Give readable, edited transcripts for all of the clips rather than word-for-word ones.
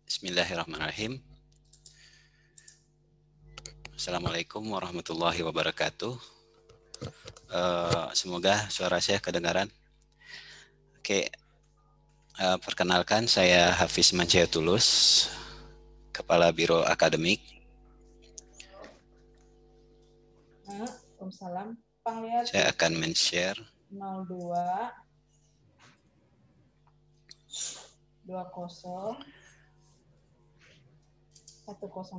Bismillahirrahmanirrahim. Assalamualaikum warahmatullahi wabarakatuh. Semoga suara saya kedengaran. Oke, perkenalkan saya Hafiz Mancia Tulus, Kepala Biro Akademik. Waalaikumsalam. Saya akan men-share 02 20 101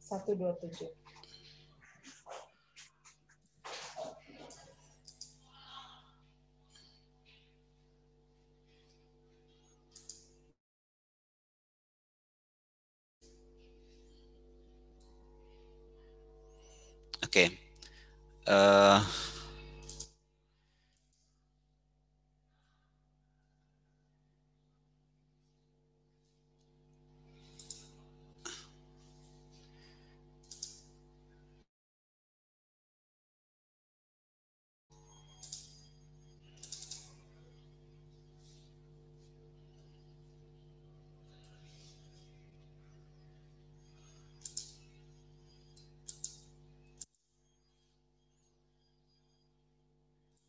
127. Oke.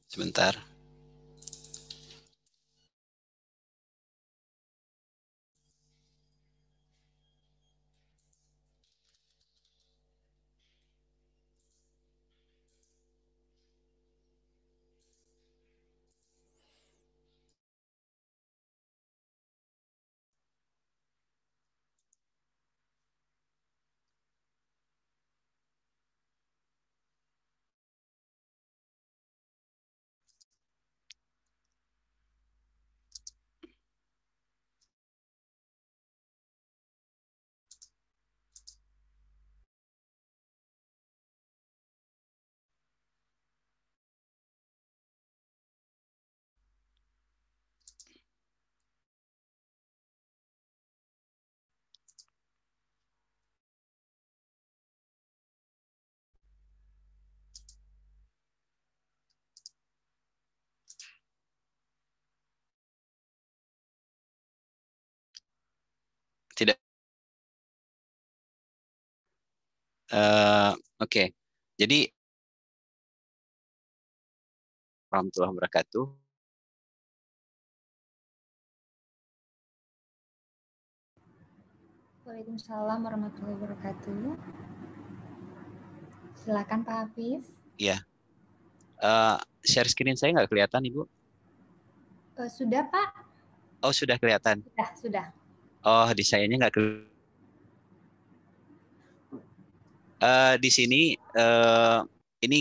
Sebentar. Tidak. Oke. Jadi, warahmatullahi wabarakatuh. Waalaikumsalam warahmatullahi wabarakatuh. Silakan Pak Hafiz. Ya. Share screen saya nggak kelihatan, Ibu? Sudah, Pak. Oh, sudah kelihatan. Sudah. Oh, di sayanya nggak kelihatan. Di sini ini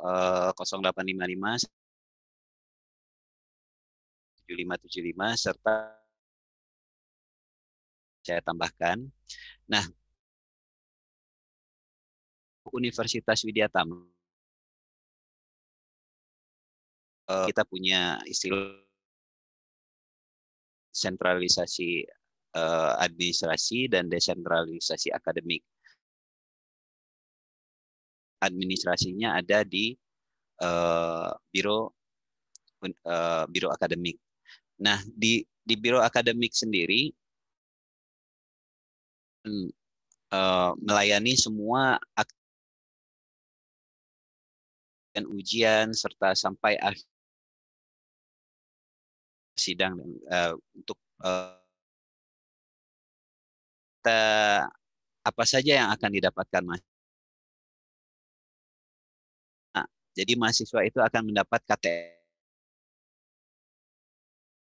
0855 7575 serta saya tambahkan. Nah, Universitas Widyatama kita punya istilah sentralisasi administrasi dan desentralisasi akademik. Administrasinya ada di biro akademik. Nah, di biro akademik sendiri melayani semua dan ujian serta sampai akhir sidang untuk apa saja yang akan didapatkan mahasiswa. Nah, jadi mahasiswa itu akan mendapat KTM.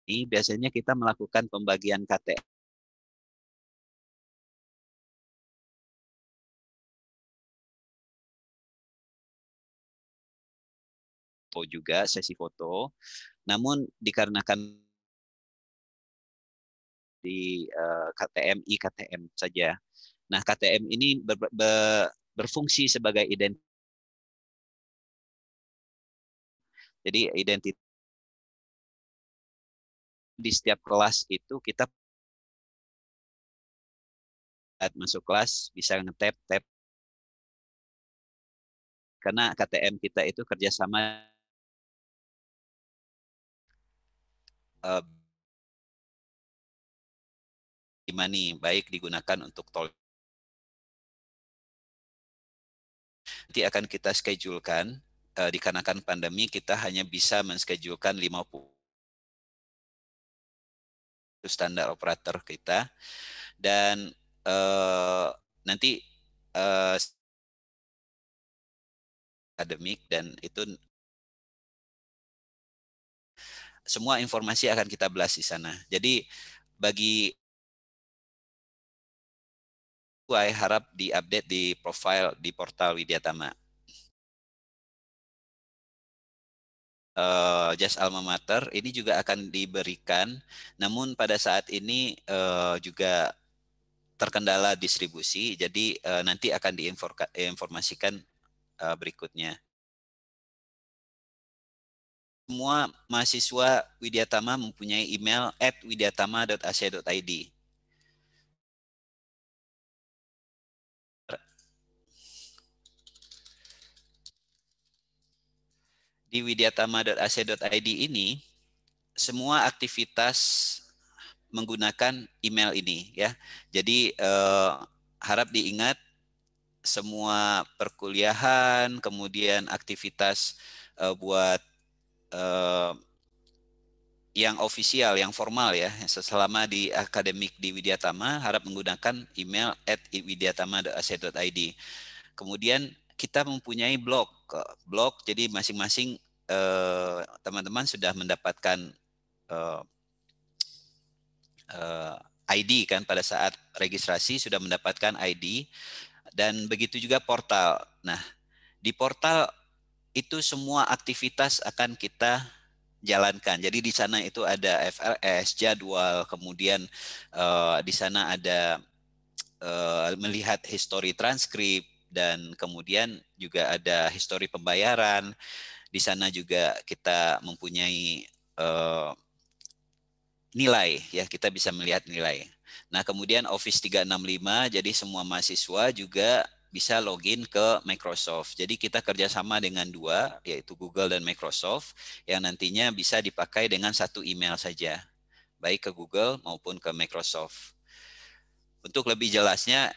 Ini biasanya kita melakukan pembagian KTM juga sesi foto. Namun dikarenakan di KTMI, KTM saja. Nah, KTM ini berfungsi sebagai identitas. Jadi identitas di setiap kelas itu kita masuk kelas bisa nge-tap karena KTM kita itu kerjasama money, baik digunakan untuk tol. Nanti akan kita schedulekan, dikarenakan pandemi kita hanya bisa menschedulekan 50 standar operator kita, dan nanti akademik, dan itu semua informasi akan kita blast di sana. Jadi bagi saya harap diupdate di profile di portal Widyatama. Jas Alma Mater ini juga akan diberikan, namun pada saat ini juga terkendala distribusi, jadi nanti akan diinformasikan berikutnya. Semua mahasiswa Widyatama mempunyai email @widyatama.ac.id. Di widyatama.ac.id ini semua aktivitas menggunakan email ini ya. Jadi harap diingat semua perkuliahan, kemudian aktivitas buat yang ofisial, yang formal ya, selama di akademik di Widyatama harap menggunakan email @widyatama.ac.id. Kemudian kita mempunyai blog, jadi masing-masing teman-teman sudah mendapatkan ID kan, pada saat registrasi sudah mendapatkan ID, dan begitu juga portal. Nah, di portal itu semua aktivitas akan kita jalankan. Jadi di sana itu ada FLS, jadwal, kemudian di sana ada melihat histori transkrip, dan kemudian juga ada histori pembayaran. Di sana juga kita mempunyai nilai ya, kita bisa melihat nilai. Nah, kemudian Office 365, jadi semua mahasiswa juga bisa login ke Microsoft. Jadi kita kerjasama dengan dua, yaitu Google dan Microsoft, yang nantinya bisa dipakai dengan satu email saja, baik ke Google maupun ke Microsoft. Untuk lebih jelasnya,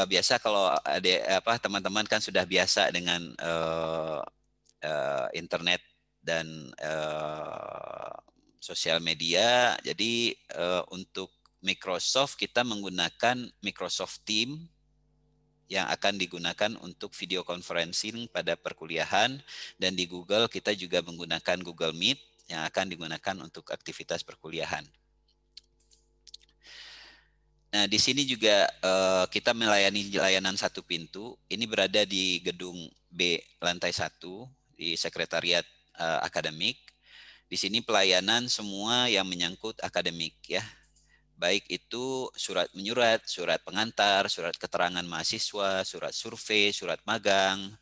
biasa kalau ada teman-teman kan sudah biasa dengan internet dan sosial media. Jadi untuk Microsoft kita menggunakan Microsoft Teams yang akan digunakan untuk video conferencing pada perkuliahan, dan di Google kita juga menggunakan Google Meet yang akan digunakan untuk aktivitas perkuliahan. Nah, di sini juga kita melayani layanan satu pintu. Ini berada di gedung B lantai 1 di sekretariat akademik. Di sini pelayanan semua yang menyangkut akademik ya. Baik itu surat menyurat, surat pengantar, surat keterangan mahasiswa, surat survei, surat magang,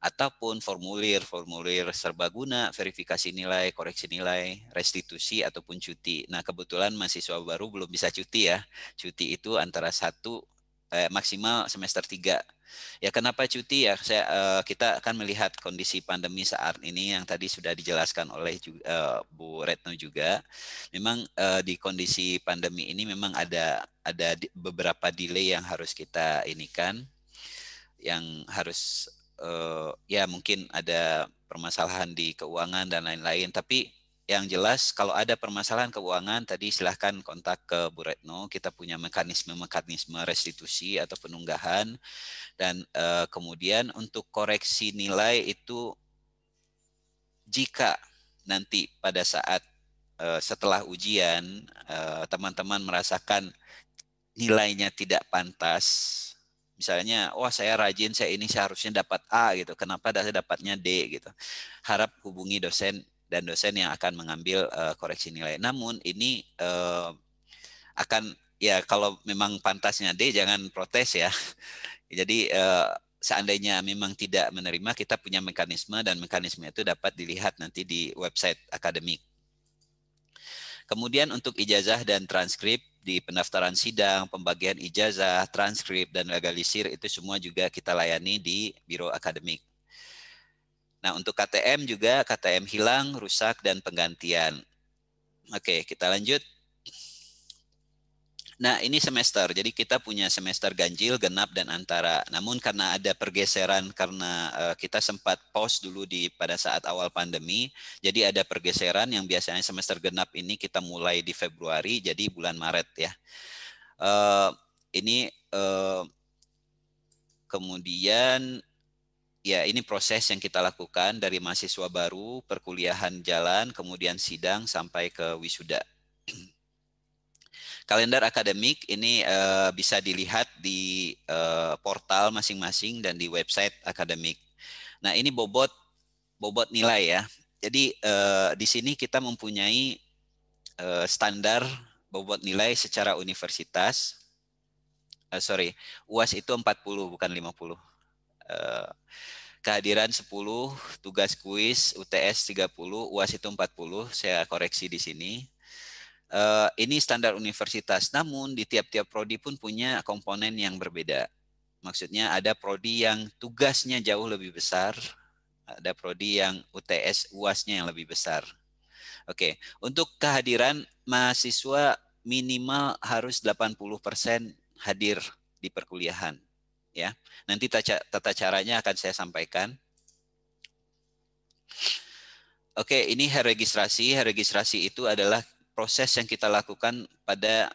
ataupun formulir serbaguna, verifikasi nilai, koreksi nilai, restitusi, ataupun cuti. Nah, kebetulan mahasiswa baru belum bisa cuti ya. Cuti itu antara maksimal semester 3. Ya, kenapa cuti ya? Kita akan melihat kondisi pandemi saat ini yang tadi sudah dijelaskan oleh Bu Retno juga. Memang di kondisi pandemi ini memang ada beberapa delay yang harus kita yang harus ya mungkin ada permasalahan di keuangan dan lain-lain. Tapi yang jelas kalau ada permasalahan keuangan tadi silahkan kontak ke Bu Retno. Kita punya mekanisme restitusi atau penunggahan, dan kemudian untuk koreksi nilai itu jika nanti pada saat setelah ujian teman-teman merasakan nilainya tidak pantas, misalnya, wah saya rajin, saya ini seharusnya dapat A gitu, kenapa saya dapatnya D gitu. Harap hubungi dosen, dan dosen yang akan mengambil koreksi nilai. Namun ini akan ya kalau memang pantasnya D jangan protes ya. Jadi seandainya memang tidak menerima, kita punya mekanisme, dan mekanisme itu dapat dilihat nanti di website akademik. Kemudian untuk ijazah dan transkrip di pendaftaran sidang, pembagian ijazah, transkrip, dan legalisir itu semua juga kita layani di Biro Akademik. Nah, untuk KTM juga, KTM hilang, rusak, dan penggantian. Oke, kita lanjut. Nah, ini semester. Jadi kita punya semester ganjil, genap, dan antara. Namun karena ada pergeseran karena kita sempat pause dulu pada saat awal pandemi, jadi ada pergeseran yang biasanya semester genap ini kita mulai di Februari, jadi bulan Maret ya. Ini kemudian ya ini proses yang kita lakukan dari mahasiswa baru, perkuliahan jalan, kemudian sidang sampai ke wisuda. Kalender akademik ini bisa dilihat di portal masing-masing dan di website akademik. Nah, ini bobot nilai ya. Jadi di sini kita mempunyai standar bobot nilai secara universitas. UAS itu 40 bukan 50. Kehadiran 10, tugas kuis UTS 30, UAS itu 40. Saya koreksi di sini. Ini standar universitas, namun di tiap-tiap prodi pun punya komponen yang berbeda. Maksudnya ada prodi yang tugasnya jauh lebih besar, ada prodi yang UTS UAS-nya yang lebih besar. Oke, untuk kehadiran mahasiswa minimal harus 80% hadir di perkuliahan. Ya, nanti tata caranya akan saya sampaikan. Oke, ini registrasi. Registrasi itu adalah proses yang kita lakukan pada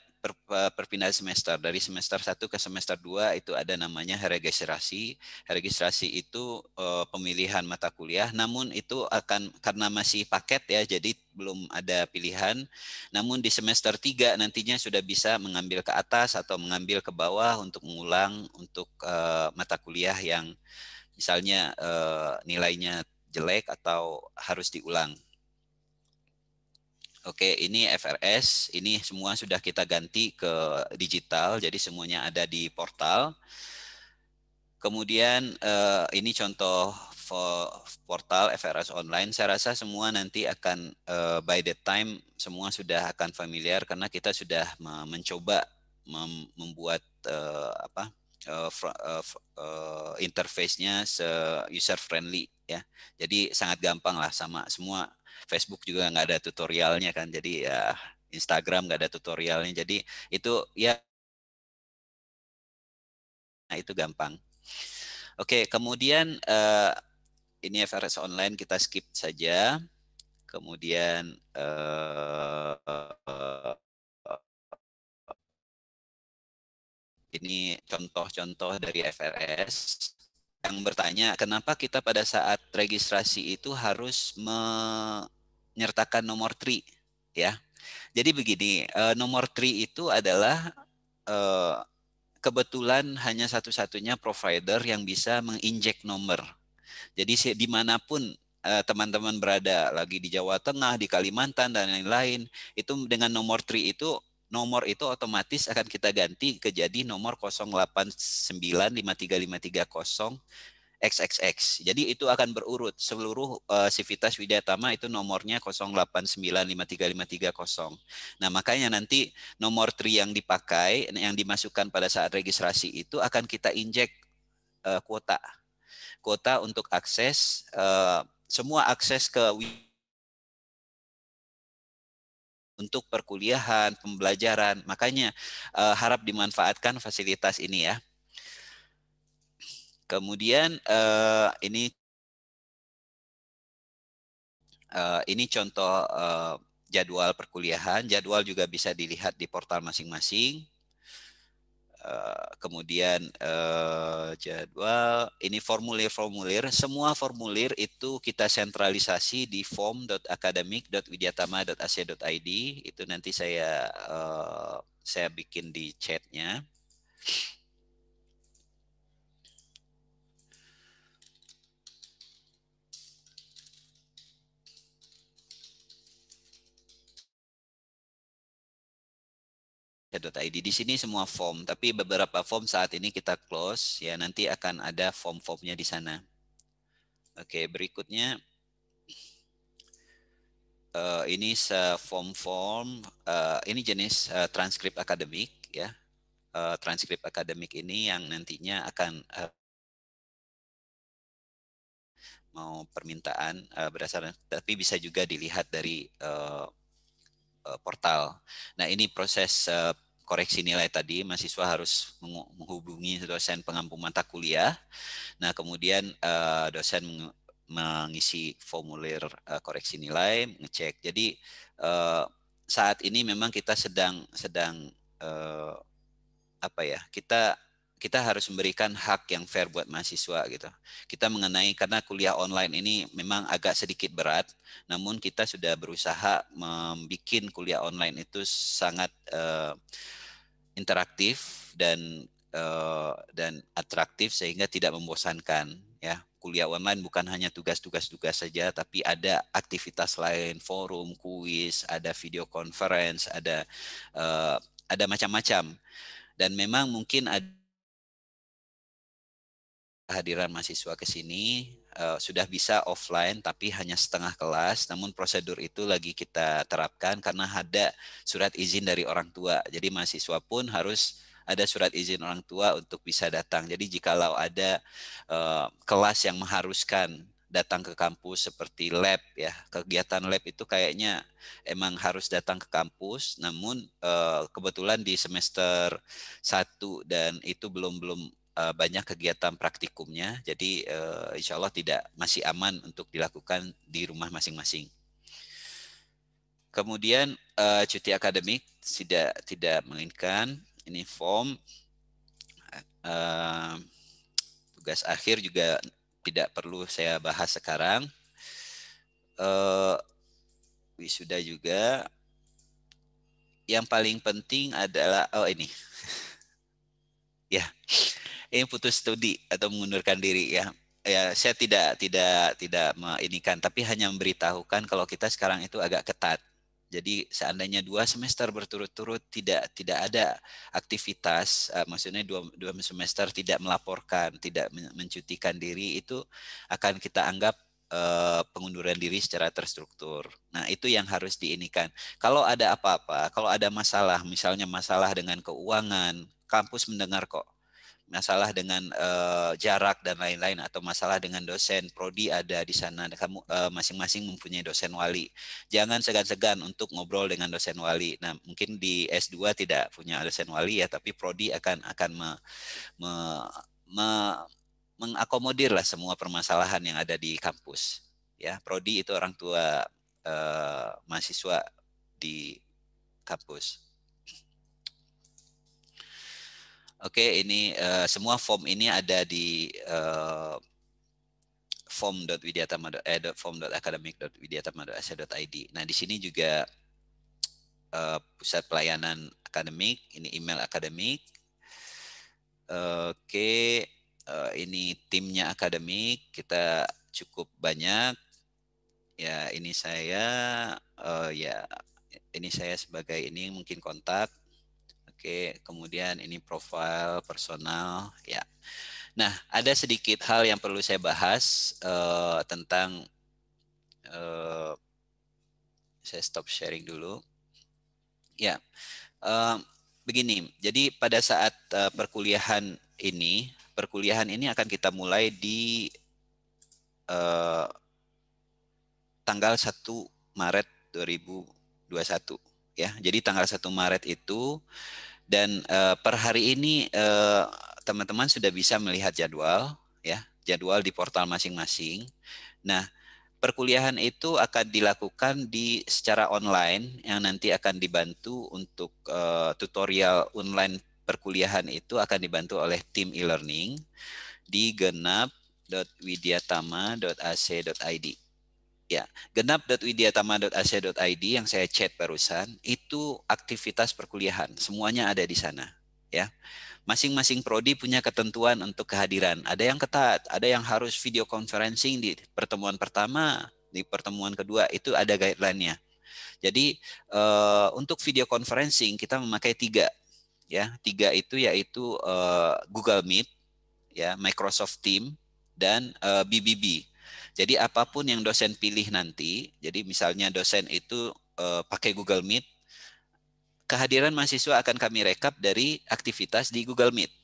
perpindahan semester. Dari semester 1 ke semester 2 itu ada namanya registrasi. Registrasi itu pemilihan mata kuliah, namun itu akan karena masih paket ya, jadi belum ada pilihan. Namun di semester 3 nantinya sudah bisa mengambil ke atas atau mengambil ke bawah untuk mengulang untuk mata kuliah yang misalnya nilainya jelek atau harus diulang. Oke, ini FRS, ini semua sudah kita ganti ke digital, jadi semuanya ada di portal. Kemudian ini contoh portal FRS online. Saya rasa semua nanti akan by the time semua sudah akan familiar karena kita sudah mencoba membuat interface-nya user friendly ya. Jadi sangat gampang lah, sama semua. Facebook juga nggak ada tutorialnya kan, jadi ya Instagram nggak ada tutorialnya, jadi itu ya itu gampang. Oke, kemudian ini FRS online kita skip saja. Kemudian ini contoh-contoh dari FRS yang bertanya kenapa kita pada saat registrasi itu harus menyertakan nomor TRI ya. Jadi begini, nomor TRI itu adalah kebetulan hanya satu-satunya provider yang bisa menginjek nomor. Jadi dimanapun teman-teman berada, lagi di Jawa Tengah, di Kalimantan, dan lain-lain, itu dengan nomor TRI itu, nomor itu otomatis akan kita ganti ke jadi nomor 08953530 XXX. Jadi itu akan berurut. Seluruh Sivitas Widyatama itu nomornya 08953530. Nah, makanya nanti nomor TRI yang dipakai, yang dimasukkan pada saat registrasi itu akan kita injek kuota. Kuota untuk akses, semua akses ke untuk perkuliahan, pembelajaran. Makanya harap dimanfaatkan fasilitas ini ya. Kemudian ini contoh jadwal perkuliahan. Jadwal juga bisa dilihat di portal masing-masing. Kemudian jadwal, ini formulir-formulir. Semua formulir itu kita sentralisasi di form.academic.widyatama.ac.id. Itu nanti saya bikin di chatnya. .id. Di sini semua form, tapi beberapa form saat ini kita close ya, nanti akan ada form-formnya di sana. Oke, berikutnya ini form-form, ini jenis transkrip akademik ya. Transkrip akademik ini yang nantinya akan mau permintaan berdasarkan, tapi bisa juga dilihat dari portal. Nah, ini proses koreksi nilai tadi, mahasiswa harus menghubungi dosen pengampu mata kuliah. Nah, kemudian dosen mengisi formulir koreksi nilai, ngecek. Jadi saat ini memang kita sedang apa ya? Kita harus memberikan hak yang fair buat mahasiswa gitu. Kita mengenai karena kuliah online ini memang agak sedikit berat, namun kita sudah berusaha membuat kuliah online itu sangat interaktif dan atraktif sehingga tidak membosankan ya. Kuliah online bukan hanya tugas-tugas saja, tapi ada aktivitas lain, forum, kuis, ada video conference, ada macam-macam. Dan memang mungkin ada kehadiran mahasiswa ke sini sudah bisa offline tapi hanya setengah kelas, namun prosedur itu lagi kita terapkan karena ada surat izin dari orang tua. Jadi mahasiswa pun harus ada surat izin orang tua untuk bisa datang. Jadi jikalau ada kelas yang mengharuskan datang ke kampus seperti lab ya, kegiatan lab itu kayaknya emang harus datang ke kampus, namun kebetulan di semester 1 dan itu belum banyak kegiatan praktikumnya, jadi insya Allah masih aman untuk dilakukan di rumah masing-masing. Kemudian cuti akademik tidak menginginkan, ini form tugas akhir juga tidak perlu saya bahas sekarang. Wisuda juga. Yang paling penting adalah ini ya. Ini putus studi atau mengundurkan diri ya. Ya, saya tidak menginikan, tapi hanya memberitahukan kalau kita sekarang itu agak ketat. Jadi seandainya 2 semester berturut-turut tidak ada aktivitas, maksudnya dua semester tidak melaporkan, tidak mencutikan diri, itu akan kita anggap pengunduran diri secara terstruktur. Nah, itu yang harus diinikan. Kalau ada apa-apa, kalau ada masalah, misalnya masalah dengan keuangan, kampus mendengar kok. Masalah dengan jarak dan lain-lain, atau masalah dengan dosen prodi ada di sana, kamu masing-masing mempunyai dosen wali, jangan segan-segan untuk ngobrol dengan dosen wali. Nah, mungkin di S2 tidak punya dosen wali ya, tapi prodi akan mengakomodir lah semua permasalahan yang ada di kampus ya. Prodi itu orang tua mahasiswa di kampus. Oke, ini semua form ini ada di form.widyatama.academic.widyatama.ac.id. Nah, di sini juga pusat pelayanan akademik, ini email akademik. Oke, ini timnya akademik, kita cukup banyak. Ya, ini saya sebagai ini mungkin kontak. Oke, kemudian ini profil personal ya. Nah, ada sedikit hal yang perlu saya bahas tentang saya stop sharing dulu. Ya, begini. Jadi pada saat perkuliahan ini akan kita mulai di tanggal 1 Maret 2021 ya. Jadi tanggal 1 Maret itu, dan per hari ini teman-teman sudah bisa melihat jadwal ya, jadwal di portal masing-masing. Nah, perkuliahan itu akan dilakukan secara online, yang nanti akan dibantu untuk tutorial online perkuliahan itu akan dibantu oleh tim e-learning di genap.widyatama.ac.id. Ya, genap.widyatama.ac.id yang saya chat barusan itu aktivitas perkuliahan, semuanya ada di sana ya. Masing-masing prodi punya ketentuan untuk kehadiran. Ada yang ketat, ada yang harus video conferencing di pertemuan pertama, di pertemuan kedua itu ada guideline-nya. Jadi untuk video conferencing kita memakai 3 ya. 3 itu yaitu Google Meet ya, Microsoft Teams dan BBB. Jadi apapun yang dosen pilih nanti, jadi misalnya dosen itu pakai Google Meet, kehadiran mahasiswa akan kami rekap dari aktivitas di Google Meet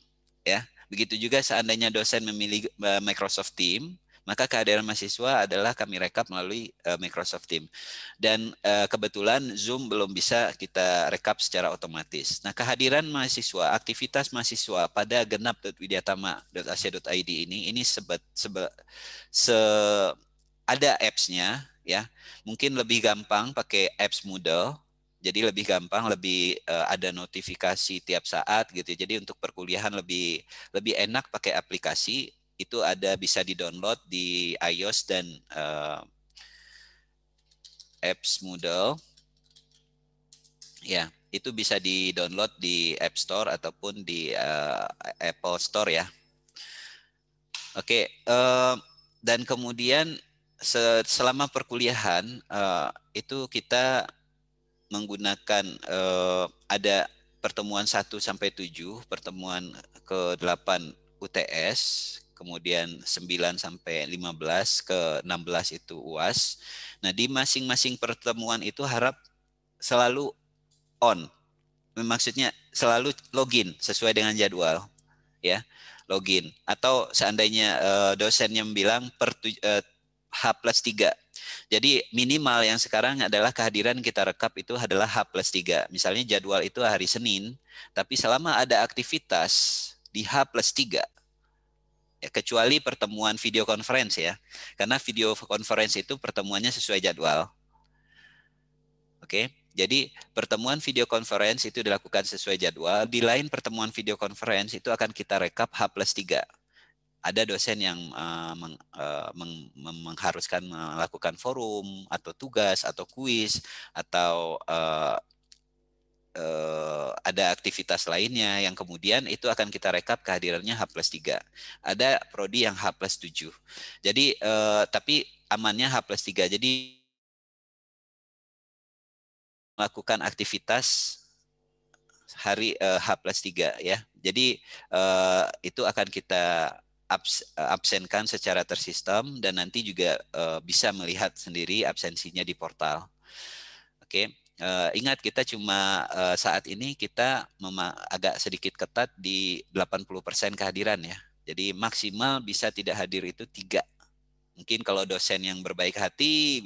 ya. Begitu juga seandainya dosen memilih Microsoft Teams, Maka kehadiran mahasiswa adalah kami rekap melalui Microsoft Teams. Dan kebetulan Zoom belum bisa kita rekap secara otomatis. Nah, kehadiran mahasiswa, aktivitas mahasiswa pada genap.widyatama.ac.id ini ada apps-nya ya. Mungkin lebih gampang pakai apps Moodle. Jadi lebih gampang, lebih ada notifikasi tiap saat gitu. Jadi untuk perkuliahan lebih enak pakai aplikasi. Itu ada bisa di-download di iOS dan apps Moodle. Ya, itu bisa di-download di App Store ataupun di Apple Store ya. Oke, dan kemudian selama perkuliahan itu kita menggunakan ada pertemuan 1 sampai 7, pertemuan ke-8 UTS, kemudian 9 sampai 15, ke-16 itu UAS. Nah, di masing-masing pertemuan itu harap selalu on. Maksudnya selalu login sesuai dengan jadwal, ya. Login. Atau seandainya dosennya bilang H+3. Jadi minimal yang sekarang adalah kehadiran kita rekap itu adalah H+3. Misalnya jadwal itu hari Senin, tapi selama ada aktivitas di H+3, ya, kecuali pertemuan video conference ya. Karena video conference itu pertemuannya sesuai jadwal. Oke, jadi pertemuan video conference itu dilakukan sesuai jadwal. Di lain pertemuan video conference itu akan kita rekap H+3. Ada dosen yang mengharuskan melakukan forum atau tugas atau kuis atau ada aktivitas lainnya yang kemudian itu akan kita rekap kehadirannya H+3. Ada prodi yang H+7. Jadi tapi amannya H+3. Jadi melakukan aktivitas hari H+3 ya. Jadi itu akan kita absenkan secara tersistem dan nanti juga bisa melihat sendiri absensinya di portal. Oke, ingat kita cuma saat ini kita agak sedikit ketat di 80% kehadiran ya. Jadi maksimal bisa tidak hadir itu 3. Mungkin kalau dosen yang berbaik hati,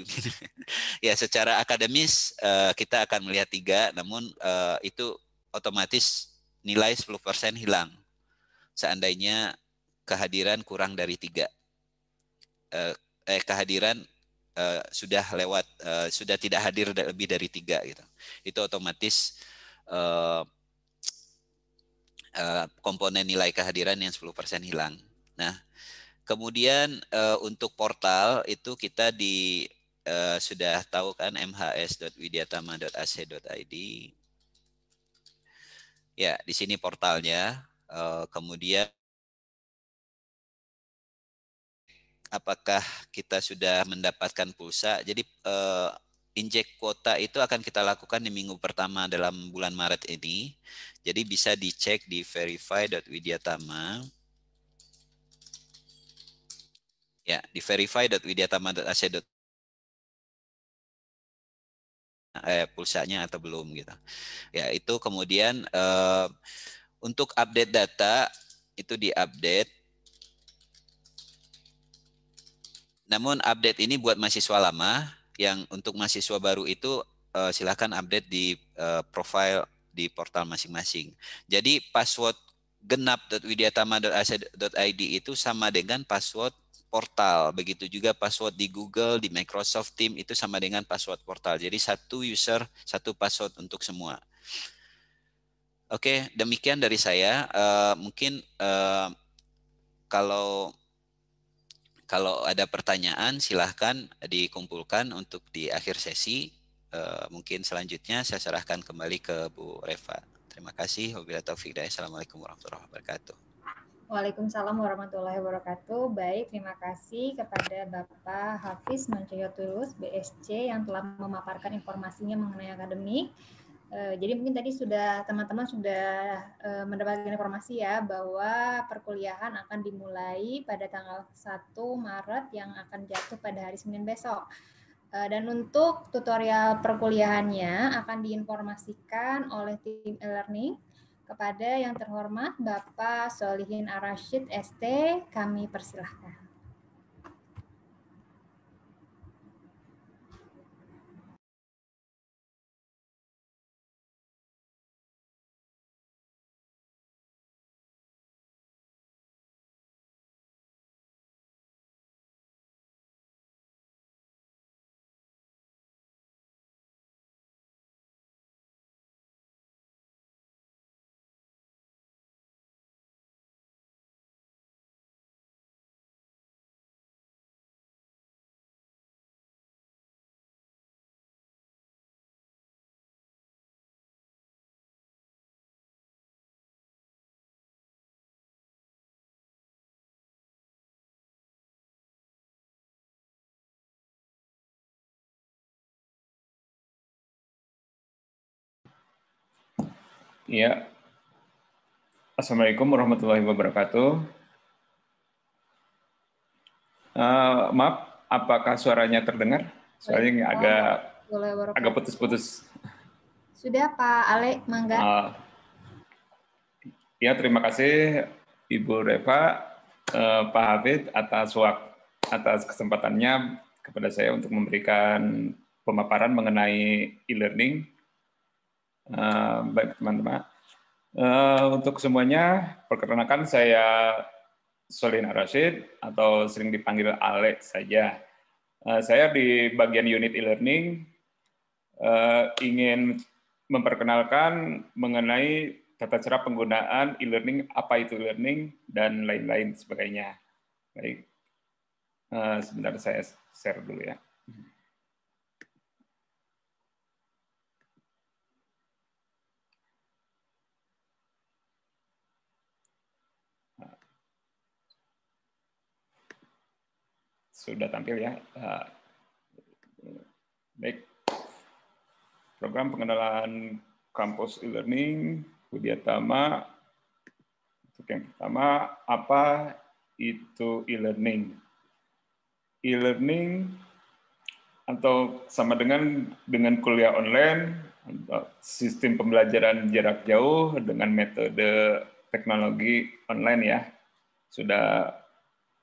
ya secara akademis kita akan melihat 3, namun itu otomatis nilai 10% hilang. Seandainya kehadiran kurang dari 3. Kehadiran sudah lewat, sudah tidak hadir lebih dari 3 gitu. Itu otomatis komponen nilai kehadiran yang 10% hilang. Nah, kemudian untuk portal itu kita sudah tahu kan mhs.widyatama.ac.id. Ya, di sini portalnya. Kemudian apakah kita sudah mendapatkan pulsa? Jadi injek kuota itu akan kita lakukan di minggu pertama dalam bulan Maret ini. Jadi bisa dicek di verify.widyatama. Ya, di verify.widyatama.ac.id pulsanya atau belum gitu. Ya, itu kemudian untuk update data itu diupdate. Namun update ini buat mahasiswa lama, yang untuk mahasiswa baru itu silakan update di profile di portal masing-masing. Jadi password genap.widyatama.ac.id itu sama dengan password portal. Begitu juga password di Google, di Microsoft Teams itu sama dengan password portal. Jadi satu user, satu password untuk semua. Oke, demikian dari saya. Mungkin kalau ada pertanyaan silahkan dikumpulkan untuk di akhir sesi. Mungkin selanjutnya saya serahkan kembali ke Bu Reva. Terima kasih. Wabillahi taufiq hidayah. Assalamualaikum warahmatullahi wabarakatuh. Waalaikumsalam warahmatullahi wabarakatuh. Baik, terima kasih kepada Bapak Hafiz Mancoyo Tulus, BSC, yang telah memaparkan informasinya mengenai akademik. Jadi mungkin tadi teman-teman sudah mendapatkan informasi ya bahwa perkuliahan akan dimulai pada tanggal 1 Maret yang akan jatuh pada hari Senin besok. Dan untuk tutorial perkuliahannya akan diinformasikan oleh tim e-learning kepada yang terhormat Bapak Solihin Ar-Rasyid ST, kami persilahkan. Ya, Assalamualaikum warahmatullahi wabarakatuh. Maaf, apakah suaranya terdengar? Soalnya agak putus-putus. Sudah Pak Ale, mangga. Ya, terima kasih Ibu Reva, Pak Hafid atas kesempatannya kepada saya untuk memberikan pemaparan mengenai e-learning. Baik teman-teman, untuk semuanya, perkenalkan saya Solihin Ar-Rasyid atau sering dipanggil Ale saja. Saya di bagian unit e-learning ingin memperkenalkan mengenai tata cara penggunaan e-learning, apa itu e-learning, dan lain-lain sebagainya. Baik, sebentar saya share dulu ya. Sudah tampil ya. Baik. Program pengenalan kampus e-learning, Widyatama. Untuk yang pertama, apa itu e-learning? E-learning atau sama dengan kuliah online, sistem pembelajaran jarak jauh dengan metode teknologi online ya. Sudah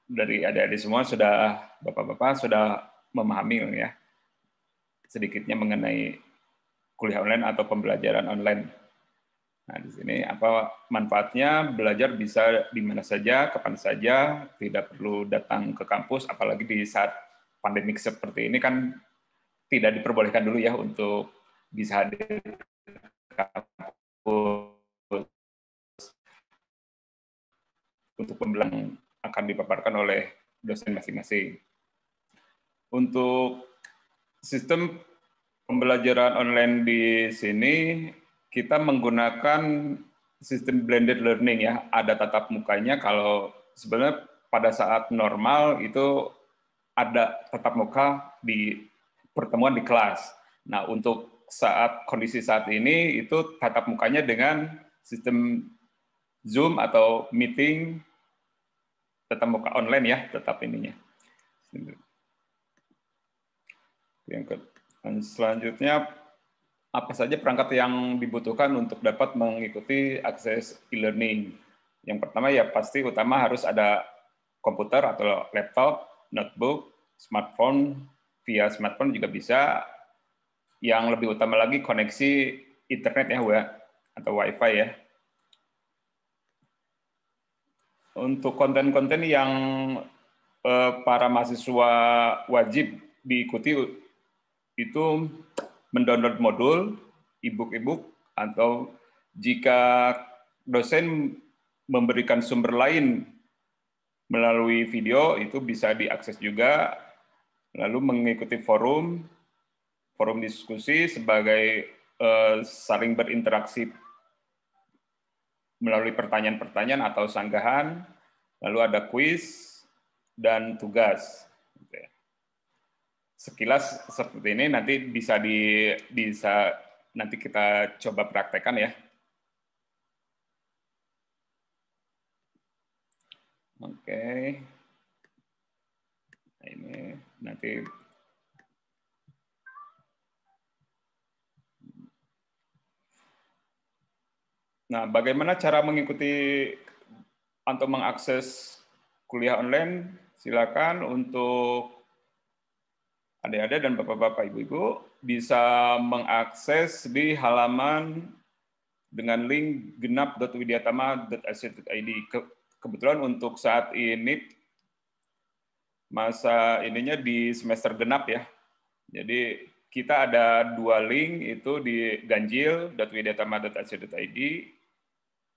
dari adik-adik semua sudah, bapak-bapak sudah memahami ya sedikitnya mengenai kuliah online atau pembelajaran online. Nah, di sini apa manfaatnya? Belajar bisa di mana saja, kapan saja, tidak perlu datang ke kampus, apalagi di saat pandemik seperti ini kan tidak diperbolehkan dulu ya untuk bisa hadir ke kampus. Untuk pembelajaran akan dipaparkan oleh dosen masing-masing. Untuk sistem pembelajaran online di sini, kita menggunakan sistem blended learning ya. Ada tatap mukanya, kalau sebenarnya pada saat normal itu ada tatap muka di pertemuan di kelas. Nah, untuk kondisi saat ini itu tatap mukanya dengan sistem Zoom atau meeting tatap muka online ya, tetap ininya. Dan selanjutnya, apa saja perangkat yang dibutuhkan untuk dapat mengikuti akses e-learning? Yang pertama ya pasti utama harus ada komputer atau laptop, notebook, smartphone, via smartphone juga bisa. Yang lebih utama lagi koneksi internet ya, atau wifi ya. Untuk konten-konten yang para mahasiswa wajib diikuti itu mendownload modul, e-book, atau jika dosen memberikan sumber lain melalui video, itu bisa diakses juga, lalu mengikuti forum diskusi sebagai saling berinteraksi melalui pertanyaan-pertanyaan atau sanggahan, lalu ada kuis dan tugas. Sekilas seperti ini, nanti bisa nanti kita coba praktekkan ya. Oke. Nah, ini nanti Nah, bagaimana cara mengikuti atau mengakses kuliah online? Silakan untuk adik-adik dan bapak-bapak, ibu-ibu bisa mengakses di halaman dengan link genap.widyatama.ac.id. Kebetulan untuk saat ini masa ininya di semester genap ya. Jadi kita ada 2 link, itu di ganjil.widyatama.ac.id,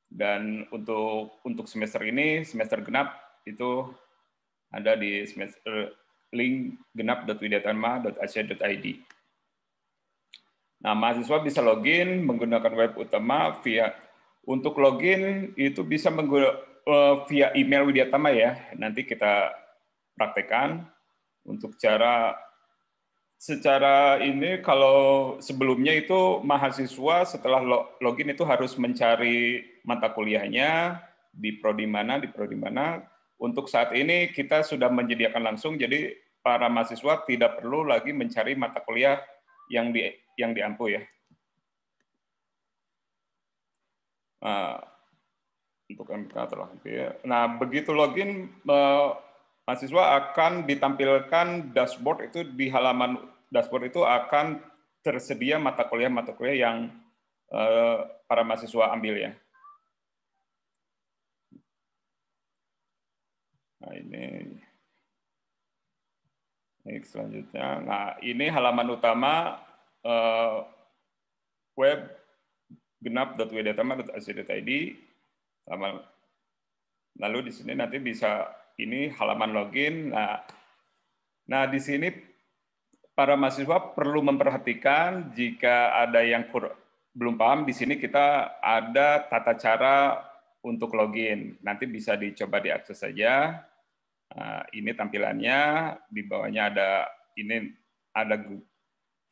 dan untuk semester ini, semester genap, itu ada di link genap.widyatama.ac.id. Nah, mahasiswa bisa login menggunakan web utama untuk login itu bisa via email Widyatama ya. Nanti kita praktekkan untuk cara secara ini kalau sebelumnya itu mahasiswa setelah login itu harus mencari mata kuliahnya di prodi mana, di prodi mana. Untuk saat ini kita sudah menyediakan langsung, jadi para mahasiswa tidak perlu lagi mencari mata kuliah yang di Ampu ya. Nah, untuk MK telah. Nah, begitu login, mahasiswa akan ditampilkan dashboard itu di halaman dashboard itu akan tersedia mata kuliah yang para mahasiswa ambil ya. Nah ini selanjutnya. Nah ini halaman utama web genap.wdtama.ac.id. Lalu di sini nanti bisa ini halaman login. Nah di sini para mahasiswa perlu memperhatikan jika ada yang belum paham, di sini kita ada tata cara untuk login. Nanti bisa dicoba diakses saja. Nah, ini tampilannya, di bawahnya ada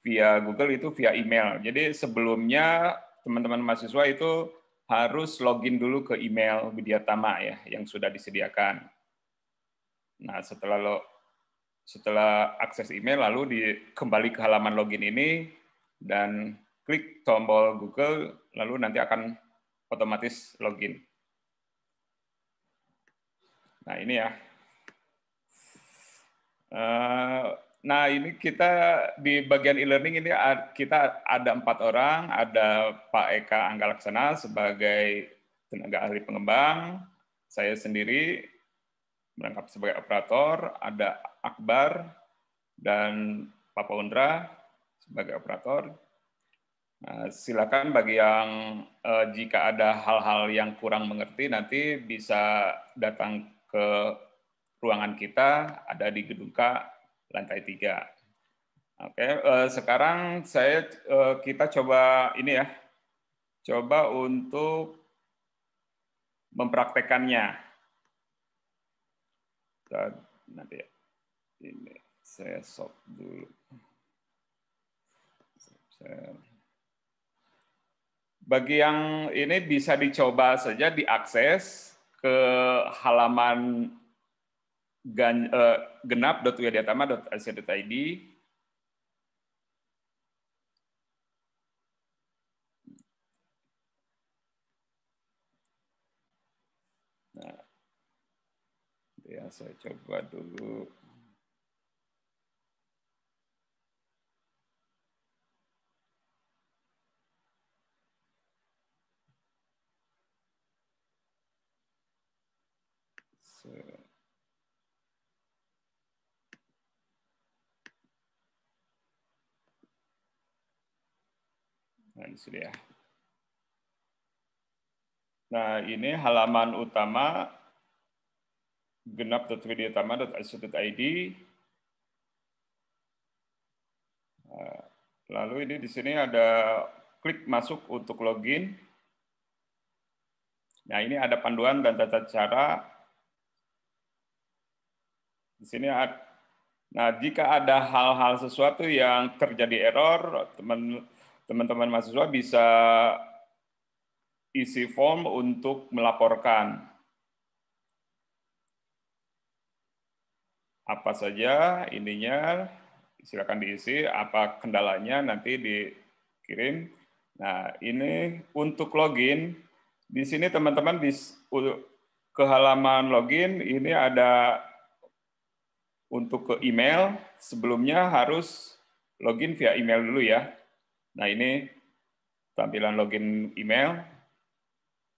via Google itu via email. Jadi sebelumnya teman-teman mahasiswa itu harus login dulu ke email Widyatama ya yang sudah disediakan. Nah, setelah akses email lalu kembali ke halaman login ini dan klik tombol Google lalu nanti akan otomatis login. Nah, ini ya. Nah, ini kita di bagian e-learning ini kita ada 4 orang, ada Pak Eka Anggalaksana sebagai tenaga ahli pengembang, saya sendiri merangkap sebagai operator, ada Akbar dan Pak Paundra sebagai operator. Nah, silakan bagi yang jika ada hal-hal yang kurang mengerti nanti bisa datang ke ruangan kita, ada di gedung K lantai 3. Oke, sekarang kita coba ini ya, coba untuk mempraktekannya. Nanti ya, ini saya stop dulu. Bagi yang ini bisa dicoba saja diakses ke halaman genap.widyatama.ac.id. Nah, ya saya coba dulu. Nah, ini sudah ya. Nah, ini halaman utama genap.widyatama.ac.id. Lalu ini di sini ada klik masuk untuk login. Nah, ini ada panduan dan tata cara. Di sini nah, jika ada hal-hal sesuatu yang terjadi error, teman-teman mahasiswa bisa isi form untuk melaporkan apa saja ininya, silakan diisi, apa kendalanya nanti dikirim. Nah, ini untuk login, di sini teman-teman ke halaman login, ini ada untuk ke email, sebelumnya harus login via email dulu ya. Nah, ini tampilan login email.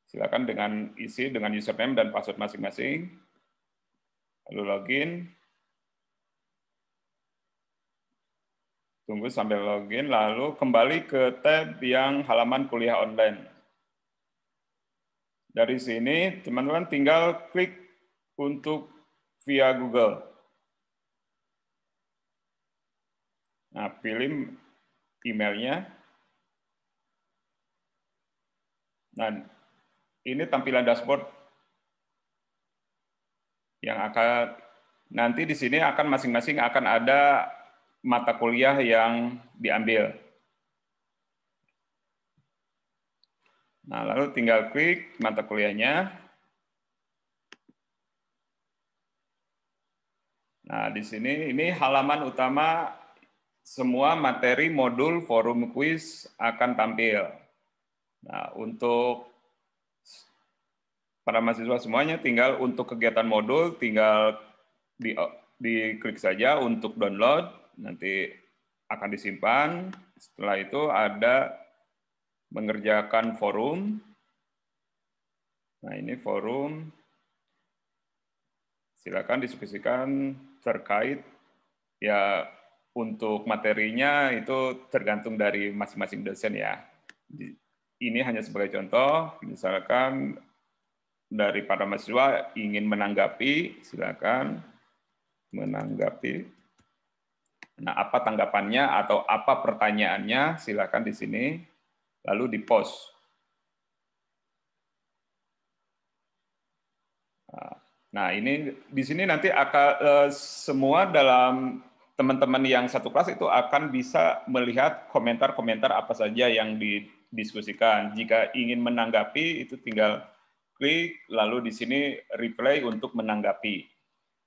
Silakan dengan isi dengan username dan password masing-masing. Lalu login. Tunggu sampai login, lalu kembali ke tab yang halaman kuliah online. Dari sini, teman-teman tinggal klik untuk via Google. Nah, pilih emailnya. Nah, ini tampilan dashboard yang akan nanti di sini akan masing-masing akan ada mata kuliah yang diambil. Nah, lalu tinggal klik mata kuliahnya. Nah, di sini ini halaman utama, semua materi, modul, forum, kuis akan tampil. Nah, untuk para mahasiswa semuanya tinggal untuk kegiatan modul tinggal diklik saja untuk download, nanti akan disimpan. Setelah itu ada mengerjakan forum. Nah, ini forum. Silakan diskusikan terkait, ya untuk materinya itu tergantung dari masing-masing dosen ya. Ini hanya sebagai contoh, misalkan dari para mahasiswa ingin menanggapi, silakan menanggapi. Nah, apa tanggapannya atau apa pertanyaannya, silakan di sini, lalu di-post. Nah, ini di sini nanti akan semua dalam teman-teman yang satu kelas itu akan bisa melihat komentar-komentar apa saja yang didiskusikan. Jika ingin menanggapi, itu tinggal klik, lalu di sini reply untuk menanggapi.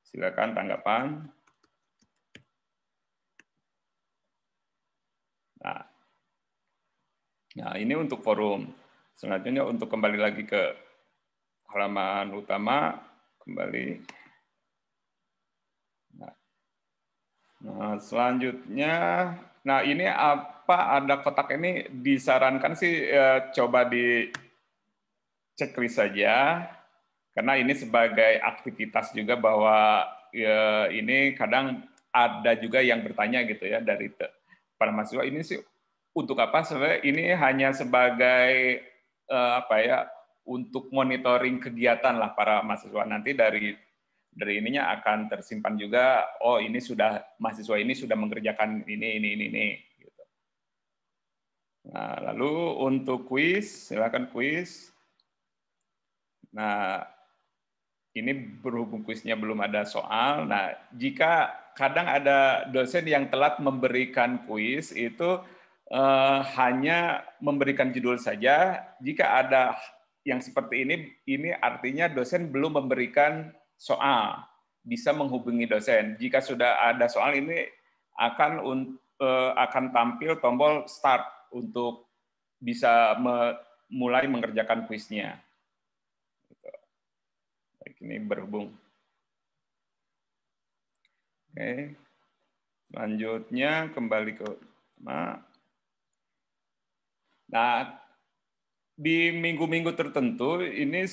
Silakan tanggapan. Nah, ini untuk forum. Selanjutnya untuk kembali lagi ke halaman utama, kembali. Nah, selanjutnya, nah ini apa ada kotak ini disarankan sih coba di checklist saja, karena ini sebagai aktivitas juga bahwa ya, ini kadang ada juga yang bertanya gitu ya dari para mahasiswa, ini sih untuk apa sebenarnya? Ini hanya sebagai apa ya, untuk monitoring kegiatan lah para mahasiswa, nanti dari ininya akan tersimpan juga, oh ini sudah mahasiswa ini sudah mengerjakan ini. Gitu. Nah, lalu untuk kuis, silakan kuis. Nah, ini berhubung kuisnya belum ada soal. Nah, jika kadang ada dosen yang telat memberikan kuis, itu hanya memberikan judul saja. Jika ada yang seperti ini artinya dosen belum memberikan soal, bisa menghubungi dosen. Jika sudah ada soal, ini akan tampil tombol start untuk bisa mulai mengerjakan kuisnya. Ini berhubung. Oke. Selanjutnya kembali ke nah, di minggu-minggu tertentu ini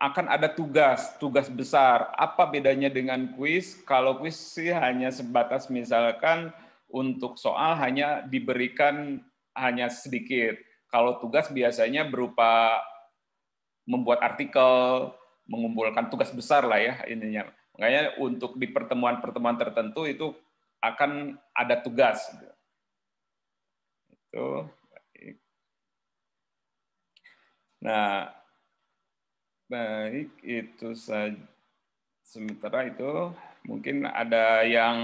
akan ada tugas besar. Apa bedanya dengan kuis? Kalau kuis sih hanya sebatas misalkan untuk soal hanya diberikan hanya sedikit. Kalau tugas biasanya berupa membuat artikel, mengumpulkan tugas besar lah ya ininya. Makanya untuk di pertemuan-pertemuan tertentu itu akan ada tugas. Itu. Nah, baik, itu saja. Sementara itu mungkin ada yang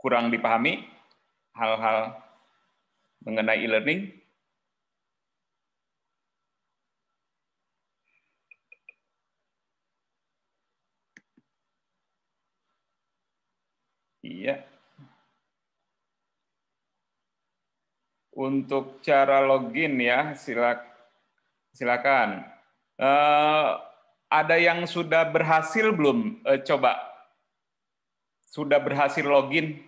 kurang dipahami hal-hal mengenai e-learning. Iya. Untuk cara login ya, silakan. Ada yang sudah berhasil belum? Coba. Sudah berhasil login?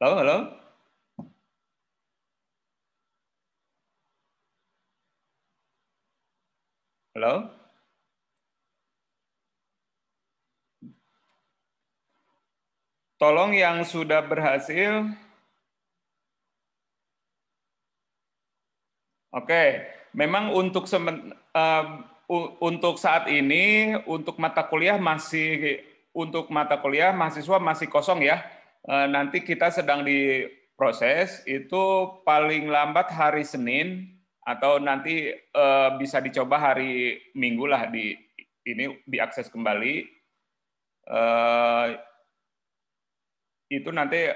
Halo? Halo? Tolong yang sudah berhasil. Oke, memang untuk saat ini untuk mata kuliah mahasiswa masih kosong ya. Nanti kita sedang proses itu paling lambat hari Senin atau nanti bisa dicoba hari Minggu lah ini diakses kembali. Itu nanti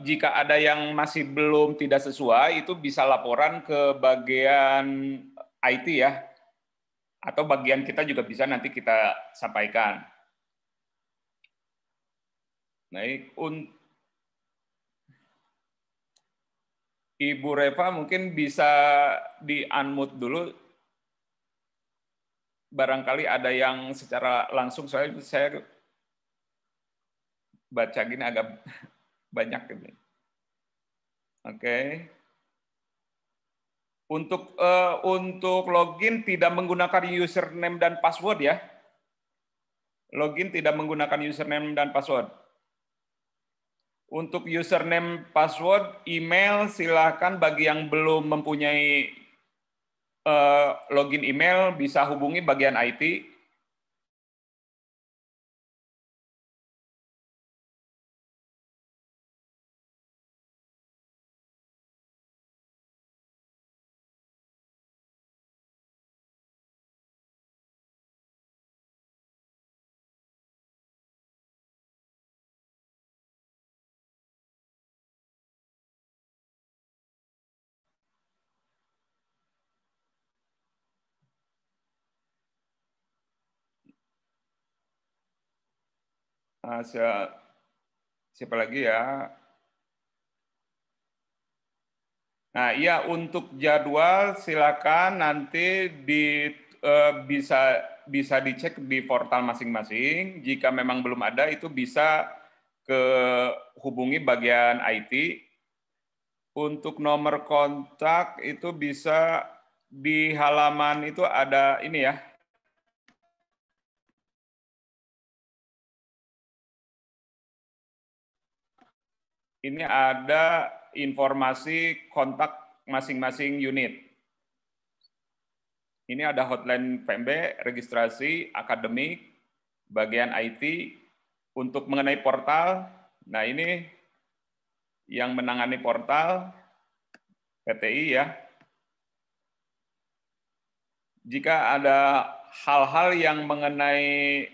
jika ada yang masih belum tidak sesuai itu bisa laporan ke bagian IT ya, atau bagian kita juga bisa nanti kita sampaikan. Baik, Ibu Reva mungkin bisa di-unmute dulu. Barangkali ada yang secara langsung, soalnya saya baca gini agak banyak ini. Oke. Untuk login tidak menggunakan username dan password ya. Login tidak menggunakan username dan password. Untuk username, password, email, silakan bagi yang belum mempunyai login email bisa hubungi bagian IT. Siapa lagi ya? Nah, iya untuk jadwal silakan nanti bisa dicek di portal masing-masing. Jika memang belum ada itu bisa hubungi bagian IT. Untuk nomor kontak itu bisa di halaman itu ada ini ya. Ini ada informasi kontak masing-masing unit. Ini ada hotline PMB, registrasi, akademik, bagian IT, untuk mengenai portal. Nah ini yang menangani portal, PTI ya. Jika ada hal-hal yang mengenai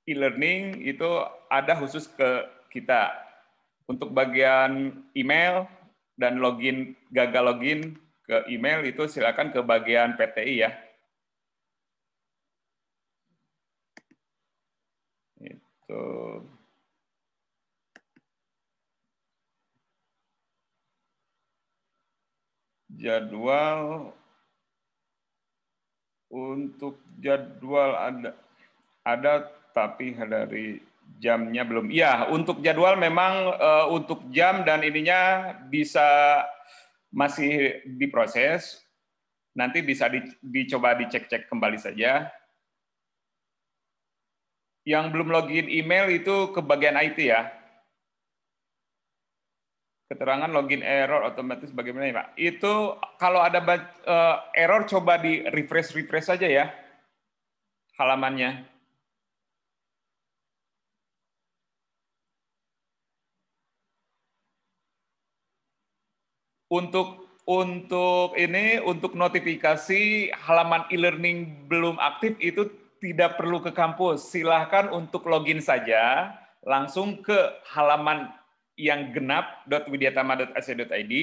e-learning itu ada khusus ke kita. Untuk bagian email dan gagal login ke email itu silakan ke bagian PTI ya. Itu. Jadwal, untuk jadwal ada tapi dari jamnya belum. Iya, untuk jadwal memang untuk jam dan ininya bisa masih diproses. Nanti bisa dicoba dicek-cek kembali saja. Yang belum login email itu ke bagian IT ya. Keterangan login error otomatis bagaimana ya Pak? Itu kalau ada error coba di refresh saja ya halamannya. Untuk notifikasi halaman e-learning belum aktif itu tidak perlu ke kampus. Silahkan untuk login saja langsung ke halaman yang genap.widyatama.ac.id,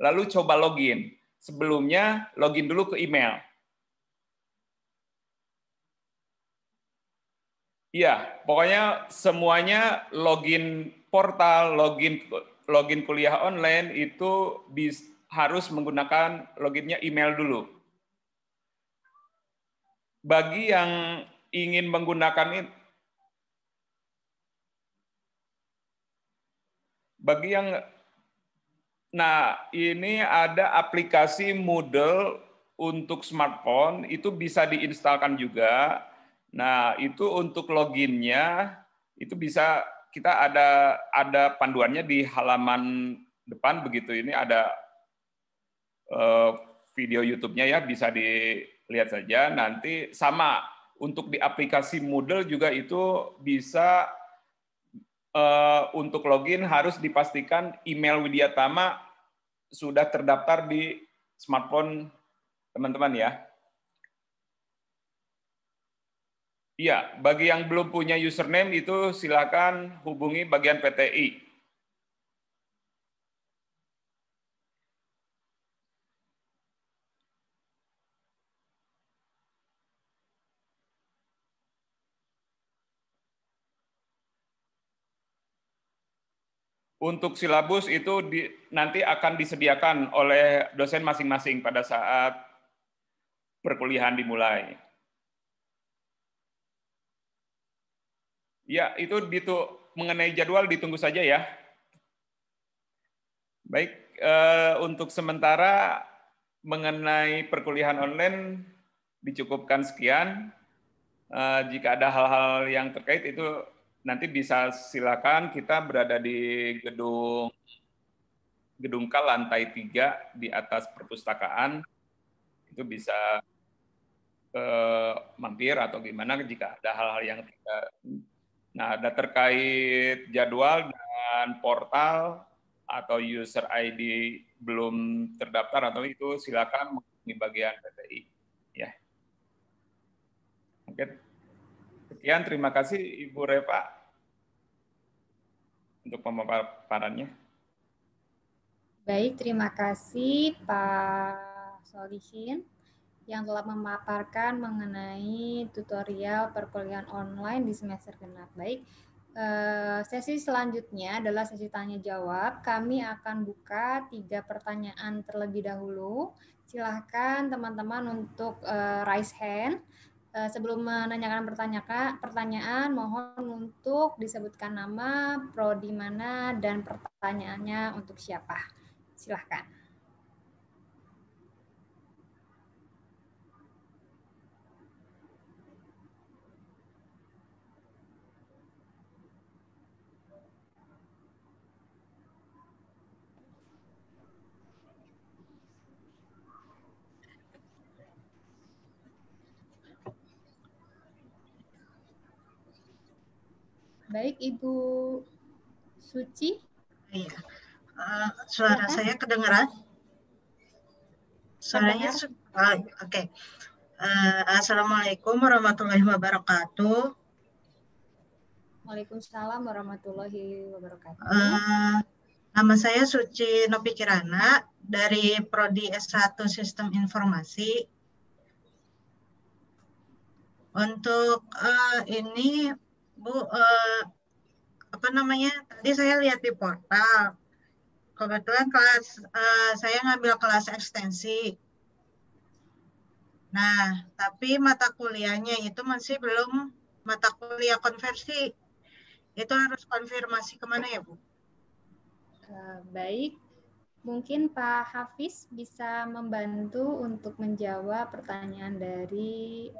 lalu coba login. Sebelumnya login dulu ke email. Iya, pokoknya semuanya login portal, login kuliah online itu harus menggunakan loginnya email dulu. Bagi yang ingin menggunakan ini ada aplikasi Moodle untuk smartphone, itu bisa diinstalkan juga. Nah, itu untuk loginnya, itu bisa kita ada panduannya di halaman depan begitu. Ini ada video YouTube-nya ya, bisa dilihat saja. Nanti sama untuk di aplikasi Moodle juga itu bisa untuk login harus dipastikan email Widyatama sudah terdaftar di smartphone teman-teman ya. Iya, bagi yang belum punya username itu silakan hubungi bagian PTI. Untuk silabus itu nanti akan disediakan oleh dosen masing-masing pada saat perkuliahan dimulai. Ya, itu mengenai jadwal ditunggu saja ya. Baik, untuk sementara mengenai perkuliahan online dicukupkan sekian. Jika ada hal-hal yang terkait itu nanti bisa silakan, kita berada di gedung K lantai 3 di atas perpustakaan. Itu bisa mampir atau gimana jika ada hal-hal yang tidak. Nah, ada terkait jadwal dan portal atau user ID belum terdaftar atau itu silakan menghubungi bagian PTI. Ya. Oke. Sekian, terima kasih Ibu Reva untuk pemaparannya. Baik, terima kasih Pak Solihin yang telah memaparkan mengenai tutorial perkuliahan online di semester genap. Baik, sesi selanjutnya adalah sesi tanya jawab. Kami akan buka 3 pertanyaan terlebih dahulu. Silahkan teman-teman untuk raise hand. Sebelum menanyakan pertanyaan, mohon untuk disebutkan nama, prodi mana, dan pertanyaannya untuk siapa. Silahkan. Baik, Ibu Suci. Iya. Suara saya kedengaran? Suaranya oke. Assalamualaikum warahmatullahi wabarakatuh. Waalaikumsalam warahmatullahi wabarakatuh. Nama saya Suci Nopi Kirana dari Prodi S1 Sistem Informasi. Untuk ini Bu, apa namanya? Tadi saya lihat di portal. Kebetulan saya ngambil kelas ekstensi. Nah, tapi mata kuliahnya itu masih belum mata kuliah konversi. Itu harus konfirmasi kemana ya, Bu? Baik, mungkin Pak Hafiz bisa membantu untuk menjawab pertanyaan dari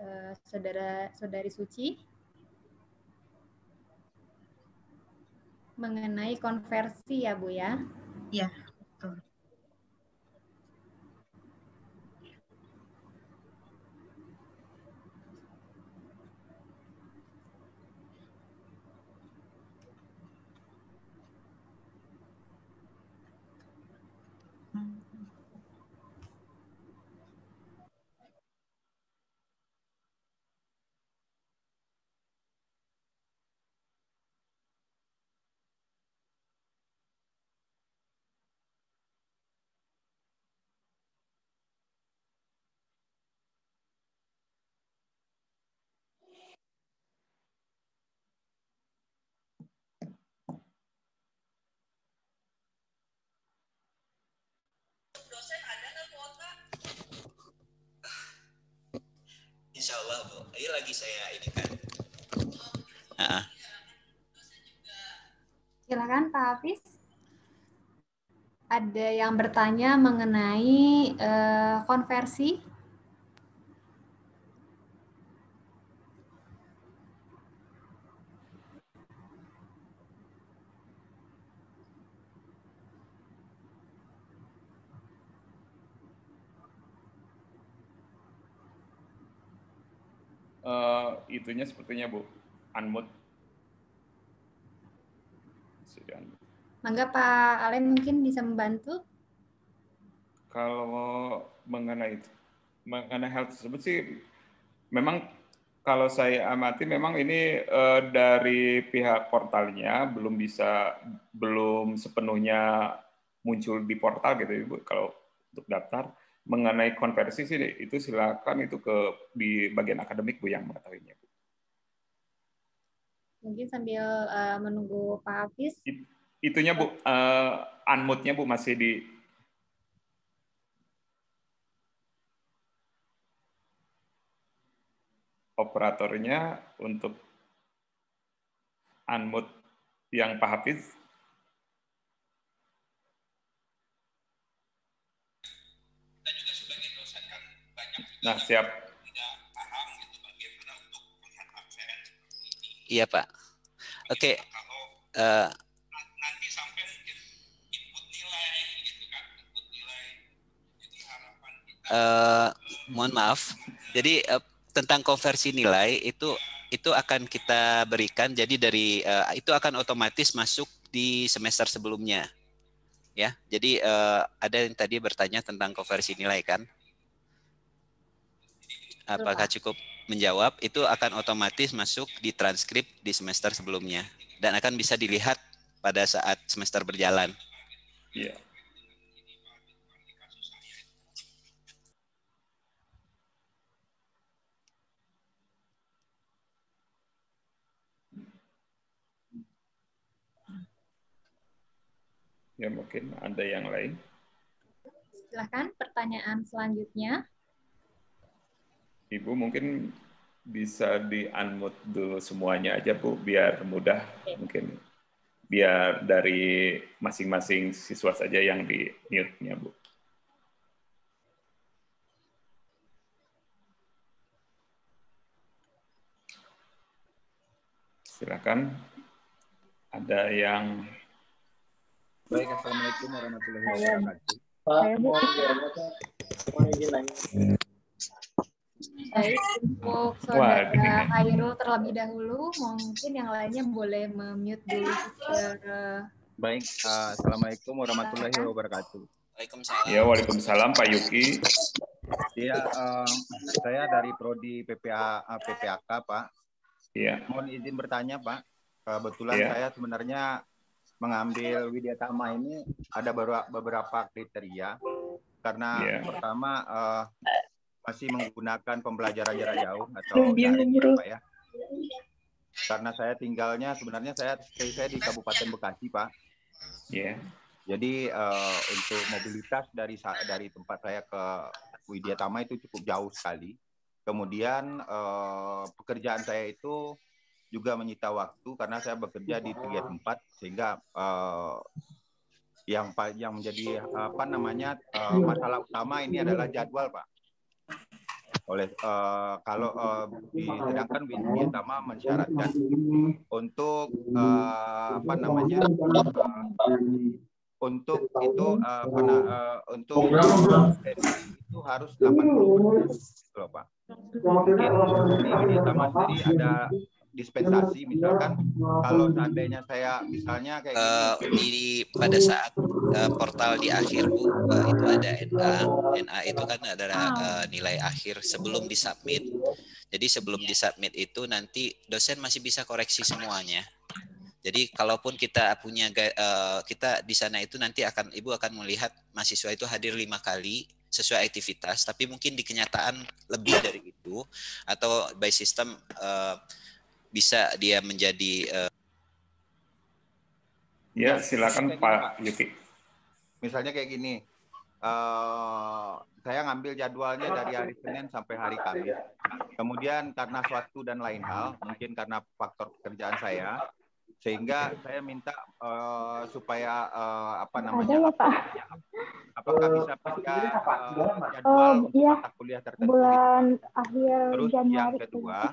saudari Suci mengenai konversi ya Bu ya? Iya, betul. Insya Allah Bu, ini lagi saya ini kan. Silakan Pak Hafiz. Ada yang bertanya mengenai konversi. Itunya sepertinya Bu, unmute. kan. Mangga Pak Ale mungkin bisa membantu. Kalau mengenai hal tersebut sih, memang kalau saya amati memang ini dari pihak portalnya belum sepenuhnya muncul di portal gitu Ibu. Kalau untuk daftar mengenai konversi sih itu silakan itu di bagian akademik Bu yang mengetahuinya Bu. Mungkin sambil menunggu Pak Hafiz. Itunya Bu, unmute-nya Bu masih di operatornya untuk unmute yang Pak Hafiz. Nah, siap. Iya Pak. Oke. Nanti sampai mungkin input nilai gitu kan, input nilai. Jadi harapan kita. Mohon maaf. Jadi tentang konversi nilai itu akan kita berikan. Jadi dari itu akan otomatis masuk di semester sebelumnya. Ya. Jadi ada yang tadi bertanya tentang konversi nilai kan? Apakah cukup menjawab? Itu akan otomatis masuk di transkrip di semester sebelumnya dan akan bisa dilihat pada saat semester berjalan. Iya. Ya mungkin ada yang lain. Silahkan pertanyaan selanjutnya. Ibu mungkin bisa di-unmute dulu semuanya aja Bu, biar mudah. Mungkin biar dari masing-masing siswa saja yang di-mute-nya Bu. Silakan. Ada yang... Baik, Assalamualaikum warahmatullahi wabarakatuh. Saya Bu. Baik, untuk Saudara Khairul terlebih dahulu, mungkin yang lainnya boleh memute dulu. Baik, Assalamualaikum warahmatullahi wabarakatuh. Waalaikumsalam. Ya, waalaikumsalam Pak Yuki. Ya, saya dari Prodi PPAK Pak. Iya. Mohon izin bertanya Pak. Kebetulan Ya. saya sebenarnya mengambil Widyatama ini ada beberapa kriteria. Karena pertama masih menggunakan pembelajaran jarak jauh atau daring Pak ya. Karena saya tinggalnya sebenarnya saya di Kabupaten Bekasi Pak. Iya. Jadi untuk mobilitas dari tempat saya ke Widyatama itu cukup jauh sekali. Kemudian pekerjaan saya itu juga menyita waktu karena saya bekerja di 3 tempat sehingga yang menjadi masalah utama ini adalah jadwal Pak. Sedangkan Widyatama mensyaratkan untuk untuk itu untuk itu harus 80% loh Pak. Mungkin di Widyatama sendiri ada dispensasi, misalkan kalau seandainya saya misalnya kayak gini. Pada saat portal di akhir Bu, itu ada NA. NA itu kan adalah nilai akhir sebelum disubmit. Jadi sebelum disubmit itu nanti dosen masih bisa koreksi semuanya. Jadi kalaupun kita punya kita di sana itu nanti Ibu akan melihat mahasiswa itu hadir 5 kali sesuai aktivitas, tapi mungkin di kenyataan lebih dari itu atau by system bisa dia menjadi Ya, silakan Pak Yuki. Misalnya kayak gini, saya ngambil jadwalnya dari hari Senin sampai hari Kamis. Kemudian karena suatu dan lain hal, mungkin karena faktor pekerjaan saya, sehingga saya minta supaya apakah bisa pindah jadwal untuk mata kuliah tertentu bulan akhir terus Januari yang kedua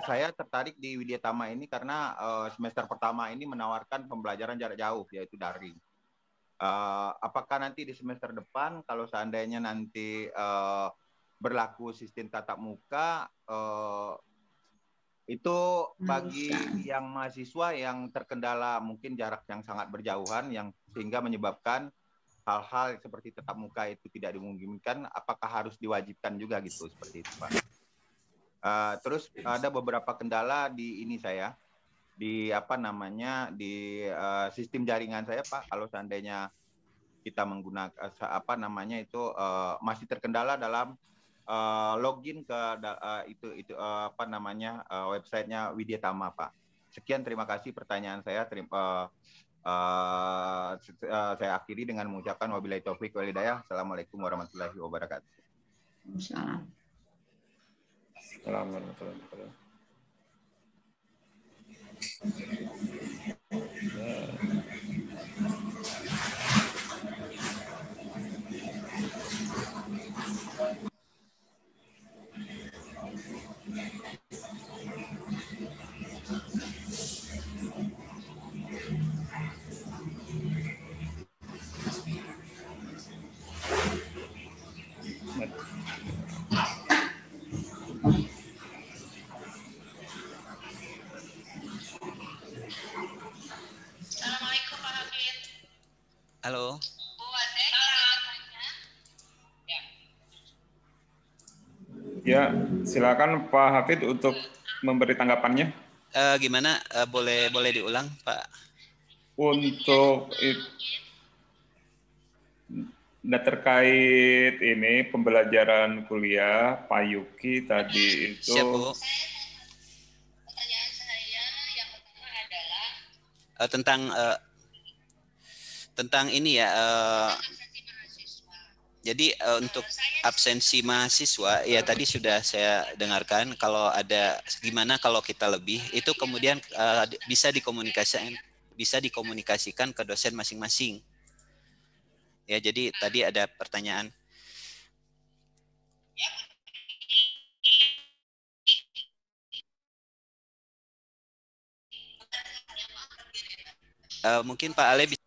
saya tertarik di Widyatama ini karena semester pertama ini menawarkan pembelajaran jarak jauh yaitu daring. Apakah nanti di semester depan kalau seandainya nanti berlaku sistem tatap muka Itu bagi yang mahasiswa yang terkendala mungkin jarak yang sangat berjauhan, yang sehingga menyebabkan hal-hal seperti tatap muka itu tidak dimungkinkan, apakah harus diwajibkan juga gitu, seperti itu Pak? Terus ada beberapa kendala di ini saya, di apa namanya, di sistem jaringan saya Pak, kalau seandainya kita menggunakan apa namanya itu masih terkendala dalam login ke itu apa namanya websitenya Widya Tama Pak. Sekian, terima kasih pertanyaan saya. Saya akhiri dengan mengucapkan wabillahi taufik wal hidayah. Assalamualaikum warahmatullahi wabarakatuh. Assalamualaikum warahmatullahi wabarakatuh. Assalamualaikum Pak Hafid. Halo. Ya, silakan Pak Hafid untuk memberi tanggapannya. Gimana? Boleh diulang, Pak? Untuk terkait ini pembelajaran kuliah Pak Yuki tadi itu. Siap, Bu. Pertanyaan saya yang pertama adalah tentang ini ya. Jadi untuk absensi mahasiswa ya tadi sudah saya dengarkan, kalau ada gimana kalau kita lebih itu kemudian bisa dikomunikasikan ke dosen masing-masing. Ya, jadi tadi ada pertanyaan. Mungkin Pak Ale bisa.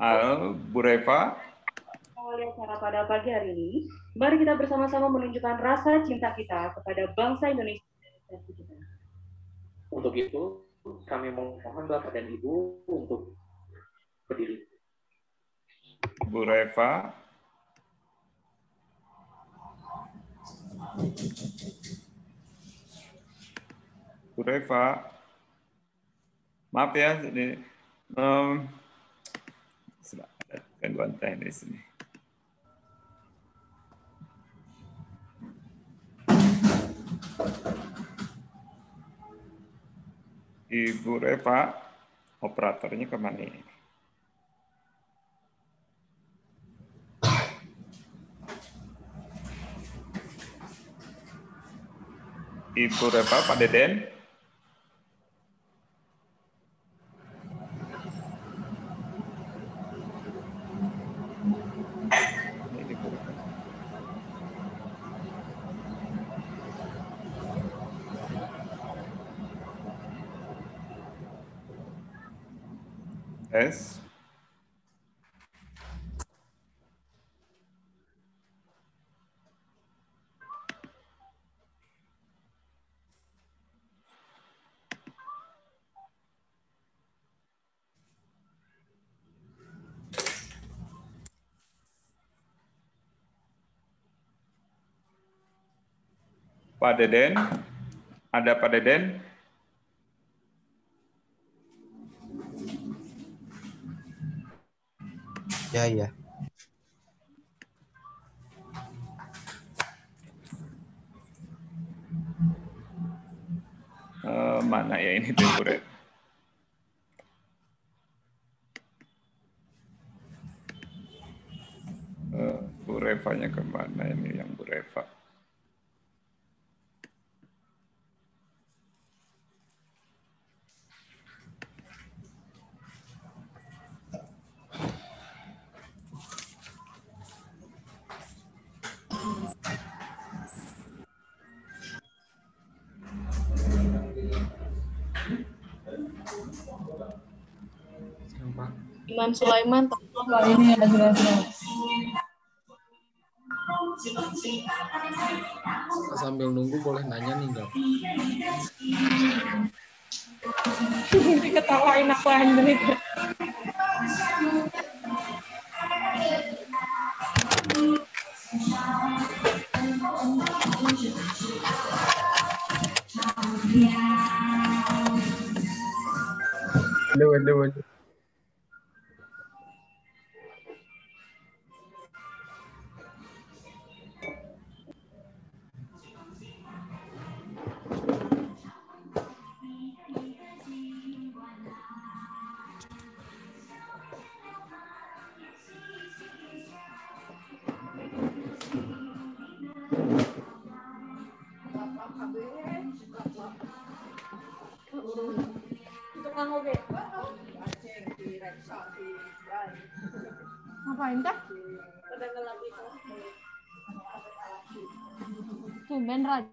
Halo, Bu Reva. Mengawali acara pada pagi hari ini, mari kita bersama-sama menunjukkan rasa cinta kita kepada bangsa Indonesia. Untuk itu, kami mohon Bapak dan Ibu untuk berdiri. Bu Reva. Bu Reva. Maaf ya, ini ada gangguan teknis ini. Ibu Reva, operatornya kemana ini? Ibu Reva, Pak Deden. Tes. Pak Deden, ada Pak Deden? Ya. Mana ya ini tuh Bu Reva? Bu Revanya kemana ini yang Bu Reva? Iman Sulaiman. Oh, ini ada sudah. Sambil nunggu boleh nanya nih nggak? Ketawain aku Hendrik. Waduh. Ngapain teh? Tumben Raj.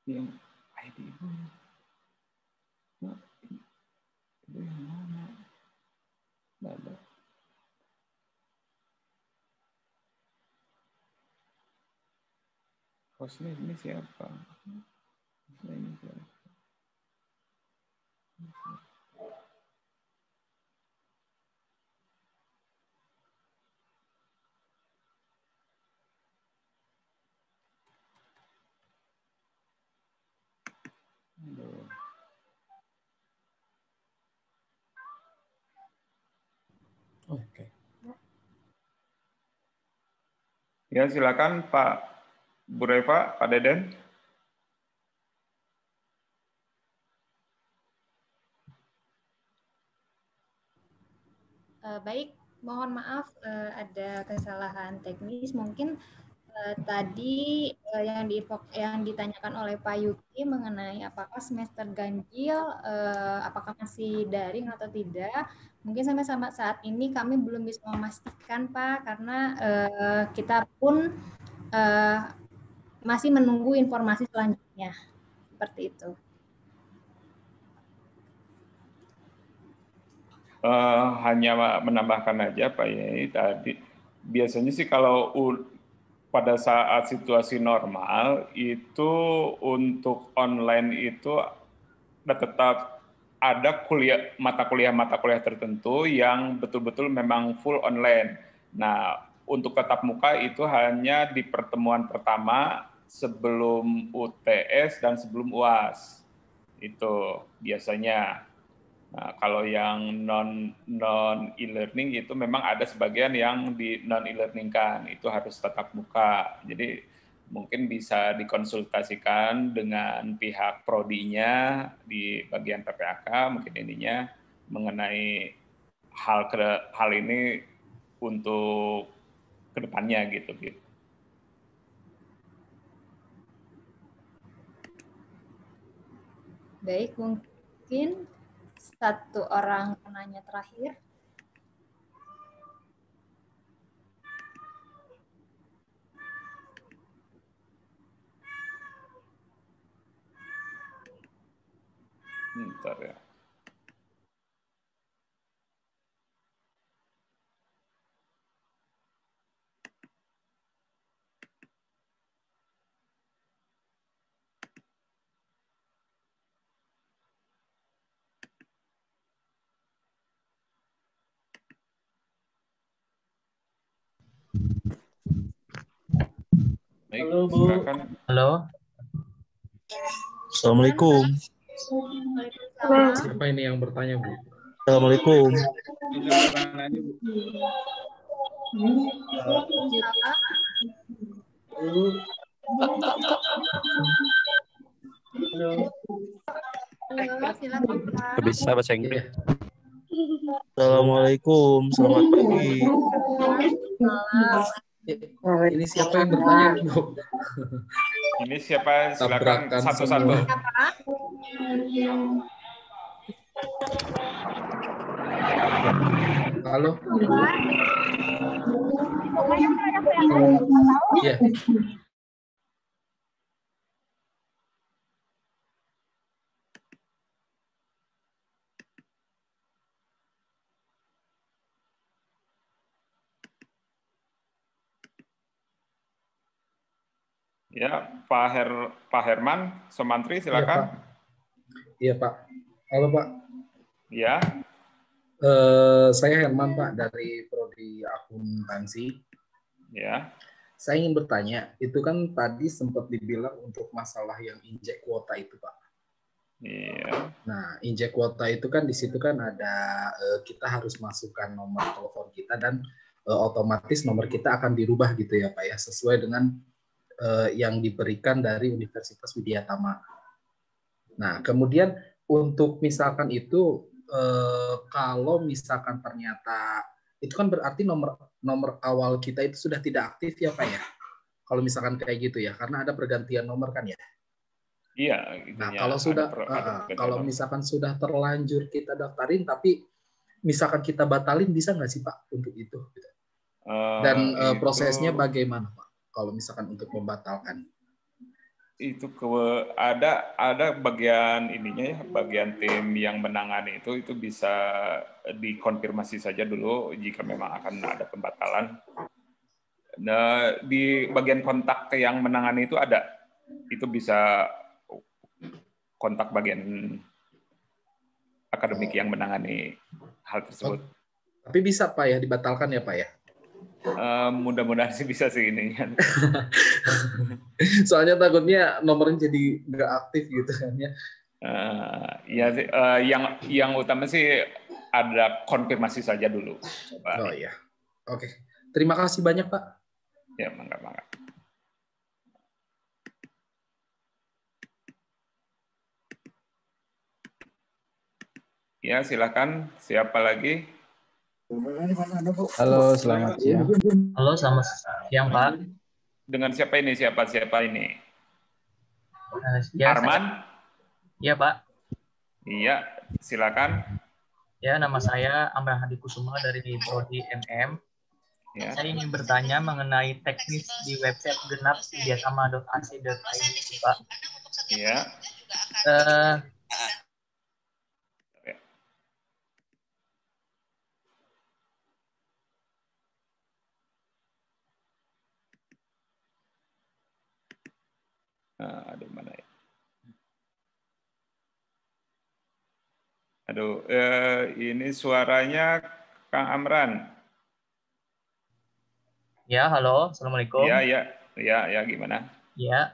Yang ID Ibu. Nah, Ibu yang mana? Nggak ada. Hostnya ini siapa? Hostnya ini siapa? Aduh. Oke. Ya, silakan Pak Bu Reva, Pak Deden. Baik, mohon maaf ada kesalahan teknis. Mungkin tadi yang ditanyakan oleh Pak Yuki mengenai apakah semester ganjil, apakah masih daring atau tidak. Mungkin sampai saat ini kami belum bisa memastikan Pak, karena kita pun masih menunggu informasi selanjutnya. Seperti itu. Hanya menambahkan aja Pak Yai tadi, biasanya sih kalau pada saat situasi normal itu untuk online itu tetap ada mata kuliah tertentu yang betul-betul memang full online. Nah, untuk tatap muka itu hanya di pertemuan pertama sebelum UTS dan sebelum UAS. Itu biasanya. Nah, kalau yang non e-learning itu memang ada sebagian yang di non e-learning kan, itu harus tatap muka. Jadi mungkin bisa dikonsultasikan dengan pihak prodinya di bagian PPAK mungkin ininya mengenai hal ini untuk kedepannya gitu. Baik, mungkin satu orang penanya terakhir. Bentar ya. Baik, Halo, Bu. silakan. Halo. Assalamualaikum. Siapa ini yang bertanya, Bu? Assalamualaikum. Silakan Pak. Bisa bahasa Inggris. Assalamualaikum, selamat pagi. Ini siapa yang bertanya, Bu? Ini siapa? Silakan Tabrakan satu-satu. Halo. Iya. Ya, Pak Herman Somantri, silakan. Iya, Pak. Halo, Pak. Ya. Saya Herman, Pak, dari Prodi Akuntansi. Ya. Saya ingin bertanya, itu kan tadi sempat dibilang untuk masalah yang injek kuota itu, Pak. Iya. Nah, injek kuota itu kan di situ kan ada kita harus masukkan nomor telepon kita dan otomatis nomor kita akan dirubah gitu ya, Pak ya, sesuai dengan yang diberikan dari Universitas Widyatama. Nah, kemudian untuk misalkan itu kalau misalkan ternyata itu kan berarti nomor awal kita itu sudah tidak aktif ya, Pak ya. Kalau misalkan kayak gitu ya, karena ada pergantian nomor kan ya. Iya. Nah, kalau sudah kalau misalkan sudah terlanjur kita daftarin, tapi misalkan kita batalin, bisa nggak sih Pak untuk itu? Dan prosesnya bagaimana Pak? Kalau misalkan untuk membatalkan? Itu ada bagian ininya ya, bagian tim yang menangani itu bisa dikonfirmasi saja dulu jika memang akan ada pembatalan. Nah, di bagian kontak yang menangani itu ada, itu bisa kontak bagian akademik yang menangani hal tersebut. Tapi bisa Pak ya dibatalkan ya Pak ya? Mudah-mudahan sih bisa sih ini. Soalnya takutnya nomornya jadi nggak aktif gitu kan ya. Yang utama sih ada konfirmasi saja dulu. Coba. Oh iya. Oke. Terima kasih banyak Pak. Ya, mangga. Ya, silakan. Siapa lagi? Halo, selamat siang. Halo, selamat siang, Pak. Dengan siapa ini? Siapa ini? Ya, Arman? Iya, Pak. Iya, silakan. Ya, nama saya Amran Hadi Kusuma dari Prodi MM. Ya. Saya ingin bertanya mengenai teknis di website genap.widyatama.ac.id, Pak. Iya. Aduh, mana ya? Aduh, ini suaranya Kang Amran. Ya, halo, Assalamualaikum. Ya, gimana? Ya,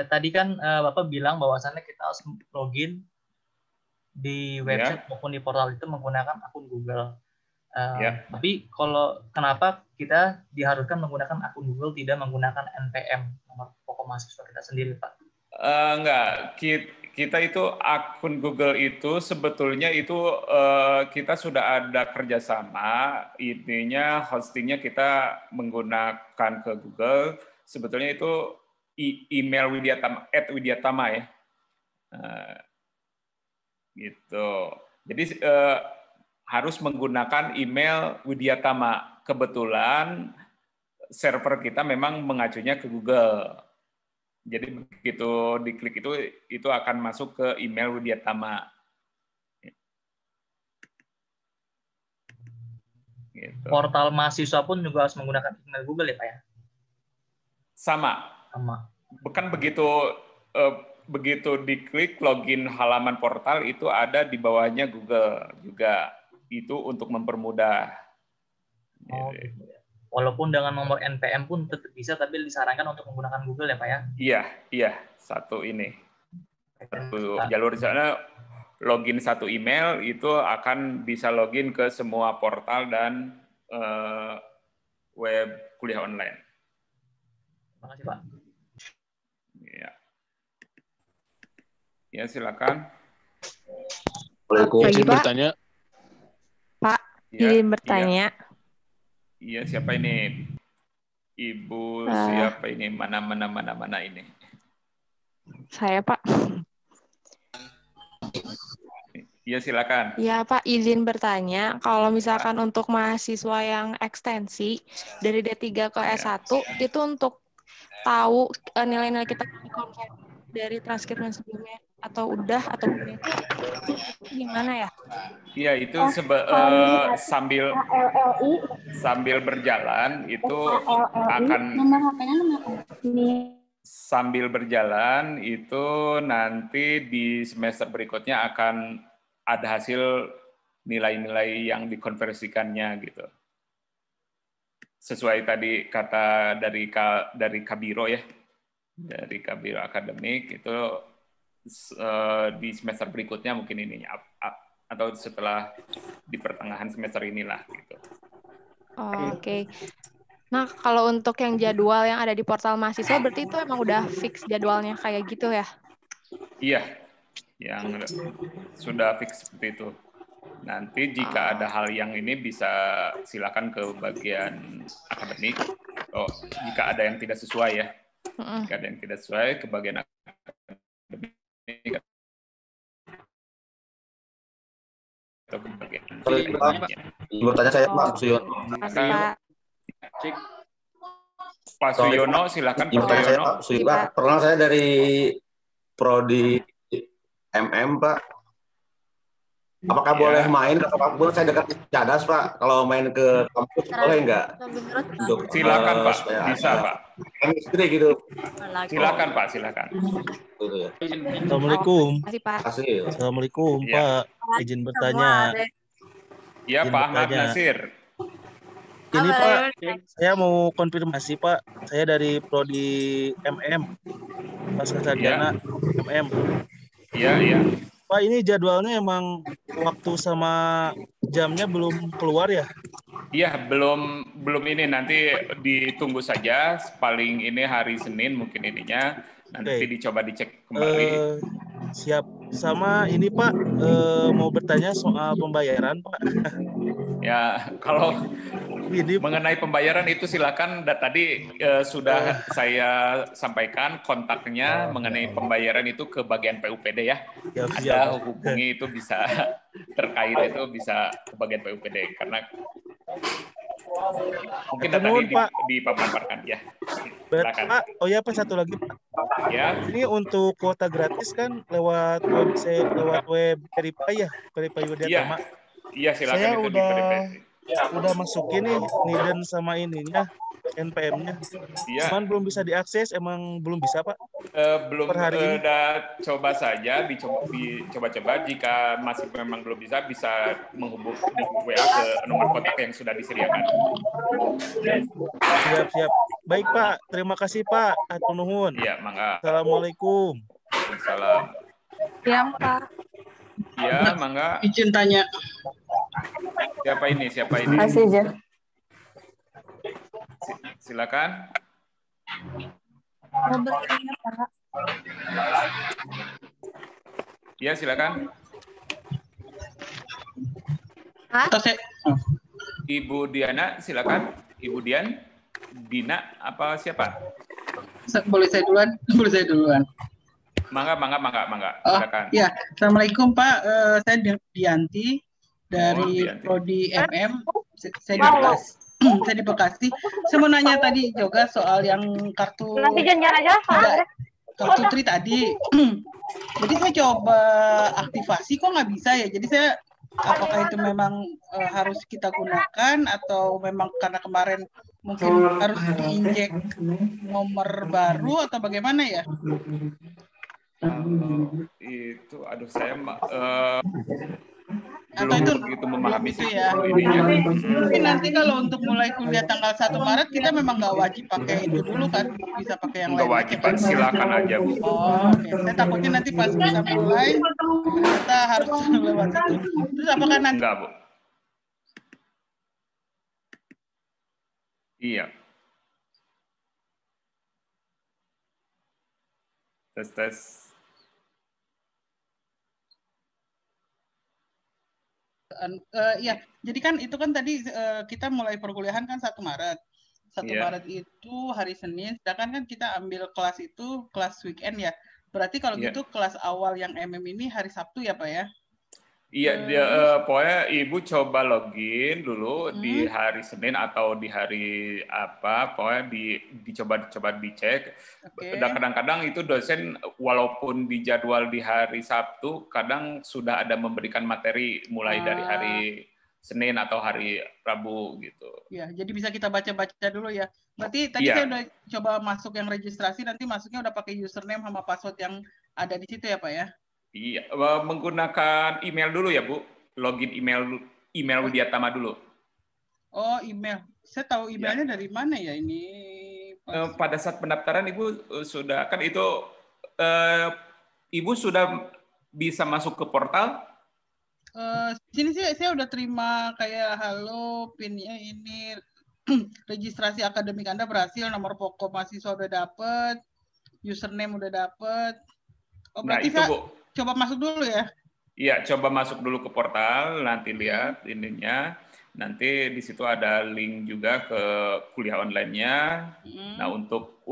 tadi kan Bapak bilang bahwasannya kita harus login di website maupun di portal itu menggunakan akun Google. Tapi kenapa kita diharuskan menggunakan akun Google, tidak menggunakan NPM, nomor pokok mahasiswa kita sendiri, Pak? Enggak, kita itu akun Google itu sebetulnya itu kita sudah ada kerjasama, intinya hostingnya kita menggunakan ke Google, sebetulnya itu email Widyatama ya, gitu. Jadi harus menggunakan email Widyatama. Kebetulan server kita memang mengacunya ke Google. Jadi begitu diklik itu akan masuk ke email Widyatama. Gitu. Portal mahasiswa pun juga harus menggunakan email Google ya Pak ya? Sama. Bukan begitu diklik login halaman portal itu ada di bawahnya Google juga. Itu untuk mempermudah. Oh, gitu ya. Walaupun dengan nomor NPM pun tetap bisa, tapi disarankan untuk menggunakan Google ya Pak ya? Iya, satu ini. Satu jalur di sana. Login satu email itu akan bisa login ke semua portal dan web kuliah online. Terima kasih Pak. Ya silakan. Izin Pak. bertanya. Pak, Ya, izin bertanya. Iya, siapa ini? Ibu siapa ini? Mana ini? Saya Pak. Iya, silakan. Ya Pak, izin bertanya, kalau misalkan untuk mahasiswa yang ekstensi dari D3 ke S1, itu untuk tahu nilai-nilai kita dari transkripnya sebelumnya, atau udah, atau belum itu gimana ya? Iya, itu sambil berjalan itu akan sambil berjalan itu nanti di semester berikutnya akan ada hasil nilai-nilai yang dikonversikannya gitu. Sesuai tadi kata dari Kabiro ya, dari Kabiro Akademik itu di semester berikutnya mungkin ini atau setelah di pertengahan semester inilah gitu. Oh, Oke. Nah, kalau untuk yang jadwal yang ada di portal mahasiswa, berarti itu emang udah fix jadwalnya kayak gitu ya? Iya, yang sudah fix seperti itu. Nanti jika ada hal yang ini bisa silakan ke bagian akademik. Oh, jika ada yang tidak sesuai ya. Jika ada yang tidak sesuai ke bagian akademik atau ke bagian. Bertanya saya Pak Suyono. Pak Suyono, silakan Pak Suyono. Pak, pernah saya dari Prodi MM Pak. Apakah boleh main ke kampus? Saya dekat Cadas Pak. Kalau main ke kampus boleh nggak? Silakan Pak, bisa Pak. Chemistry gitu. Silakan Pak, silakan. Assalamualaikum. Kasih. Assalamualaikum Pak. Izin bertanya. Iya Pak Ahmad Nasir. Ini Pak, saya mau konfirmasi Pak. Saya dari Prodi MM, Pasca Sarjana MM. Iya. Pak, ini jadwalnya emang waktu sama jamnya belum keluar ya? Iya, belum ini, nanti ditunggu saja. Paling ini hari Senin mungkin ininya. Nanti dicoba dicek kembali. Siap. Sama ini Pak, mau bertanya soal pembayaran Pak. Ya, kalau mengenai pembayaran itu silakan. Tadi sudah saya sampaikan kontaknya mengenai pembayaran itu ke bagian PUPD ya. Ada hubungi itu bisa terkait itu bisa ke bagian PUPD karena mungkin tadi dipaparkan ya. Pak, oh ya Pak, satu lagi Pak. Ya. Ini untuk kuota gratis kan lewat web Verify ya, Verify Widyatama. Iya, silakan saya itu udah masukin nih NIDEN sama ininya, NPM-nya. Iya. Cuman belum bisa diakses, emang belum bisa Pak? Belum, per hari ini. Coba saja, dicoba-coba. Jika masih memang belum bisa menghubungi WA ke nomor kontak yang sudah disediakan. Siap. Baik Pak, terima kasih Pak. Atur nuhun. Iya, mangga. Assalamualaikum. Waalaikumsalam. Ya Pak. Iya, mangga. Izin tanya. Siapa ini? Kasih aja. Silakan. Mau bertanya Pak. Iya, silakan. Ibu Diana, silakan. Ibu Dina, apa siapa? Boleh saya duluan? Mangga. Silakan. Ya, Assalamualaikum Pak. Saya Dianti dari Prodi MM. Saya di Bekasi. Saya mau nanya tadi juga soal yang kartu. Nanti jangan aja. Putri tadi. Jadi saya coba aktivasi kok nggak bisa ya. Jadi saya apakah itu memang harus kita gunakan atau memang karena kemarin mungkin harus diinjek nomor baru atau bagaimana ya? Itu aduh saya atau itu begitu memahami itu ya. Mungkin nanti kalau untuk mulai kuliah tanggal 1 Maret kita memang nggak wajib pakai itu dulu kan, bisa pakai yang lain. Nggak wajib, silakan aja Bu. Oh, oke. Saya takutnya nanti pas kita mulai kita harus lewat itu. Terus apakah nanti? Enggak Bu. Iya. Tes. Ya, jadi kan itu kan tadi kita mulai perkuliahan kan 1 Maret. 1 Maret itu hari Senin, sedangkan kan kita ambil kelas itu kelas weekend ya. Berarti kalau gitu kelas awal yang MM ini hari Sabtu ya Pak ya? Iya, pokoknya Ibu coba login dulu di hari Senin atau di hari apa, pokoknya dicoba dicek. Dan kadang-kadang itu dosen walaupun dijadwal di hari Sabtu, kadang sudah ada memberikan materi mulai dari hari Senin atau hari Rabu gitu. Ya, jadi bisa kita baca-baca dulu ya. Berarti tadi saya udah coba masuk yang registrasi, nanti masuknya udah pakai username sama password yang ada di situ ya Pak ya? Iya, menggunakan email dulu ya Bu, login email Widyatama dulu. Oh email, saya tahu emailnya dari mana ya ini? Pada saat pendaftaran Ibu sudah kan itu Ibu sudah bisa masuk ke portal? Sini sih saya udah terima kayak halo pinnya ini registrasi akademik Anda berhasil, nomor pokok mahasiswa udah dapet, username udah dapet. Oh berarti itu Bu. Coba masuk dulu ya? Iya, coba masuk dulu ke portal, nanti lihat ininya. Nanti di situ ada link juga ke kuliah online-nya. Nah, untuk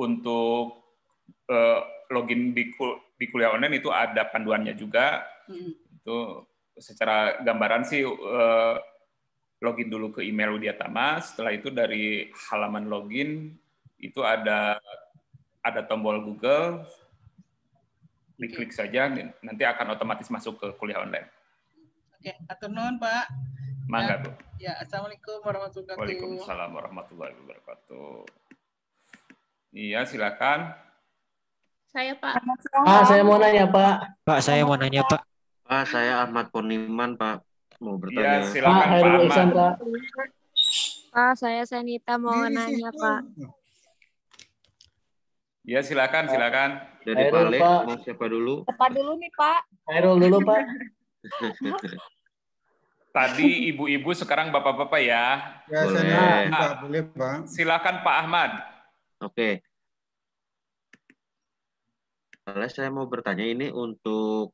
login di kuliah online itu ada panduannya juga. Itu secara gambaran sih login dulu ke email Widyatama. Setelah itu dari halaman login itu ada tombol Google. Diklik saja, nanti akan otomatis masuk ke kuliah online. Oke, atur nuhun Pak. Mangga Bu. Ya, assalamualaikum warahmatullahi wabarakatuh. Waalaikumsalam warahmatullahi wabarakatuh. Iya, silakan. Saya Pak. Saya mau nanya Pak. Pak, saya mau nanya Pak. Pak, saya Ahmad Purniman Pak. Mau bertanya. Iya, silakan Pak Ahmad. Pak, saya Sanita mau nanya Pak. Ya, silakan. Dari Pak Lek, mau siapa dulu? Siapa dulu nih, Pak? Hairul dulu, Pak. Tadi ibu-ibu, sekarang bapak-bapak ya. Ya, boleh. Boleh, Pak. Silakan Pak Ahmad. Oke. Saya mau bertanya ini untuk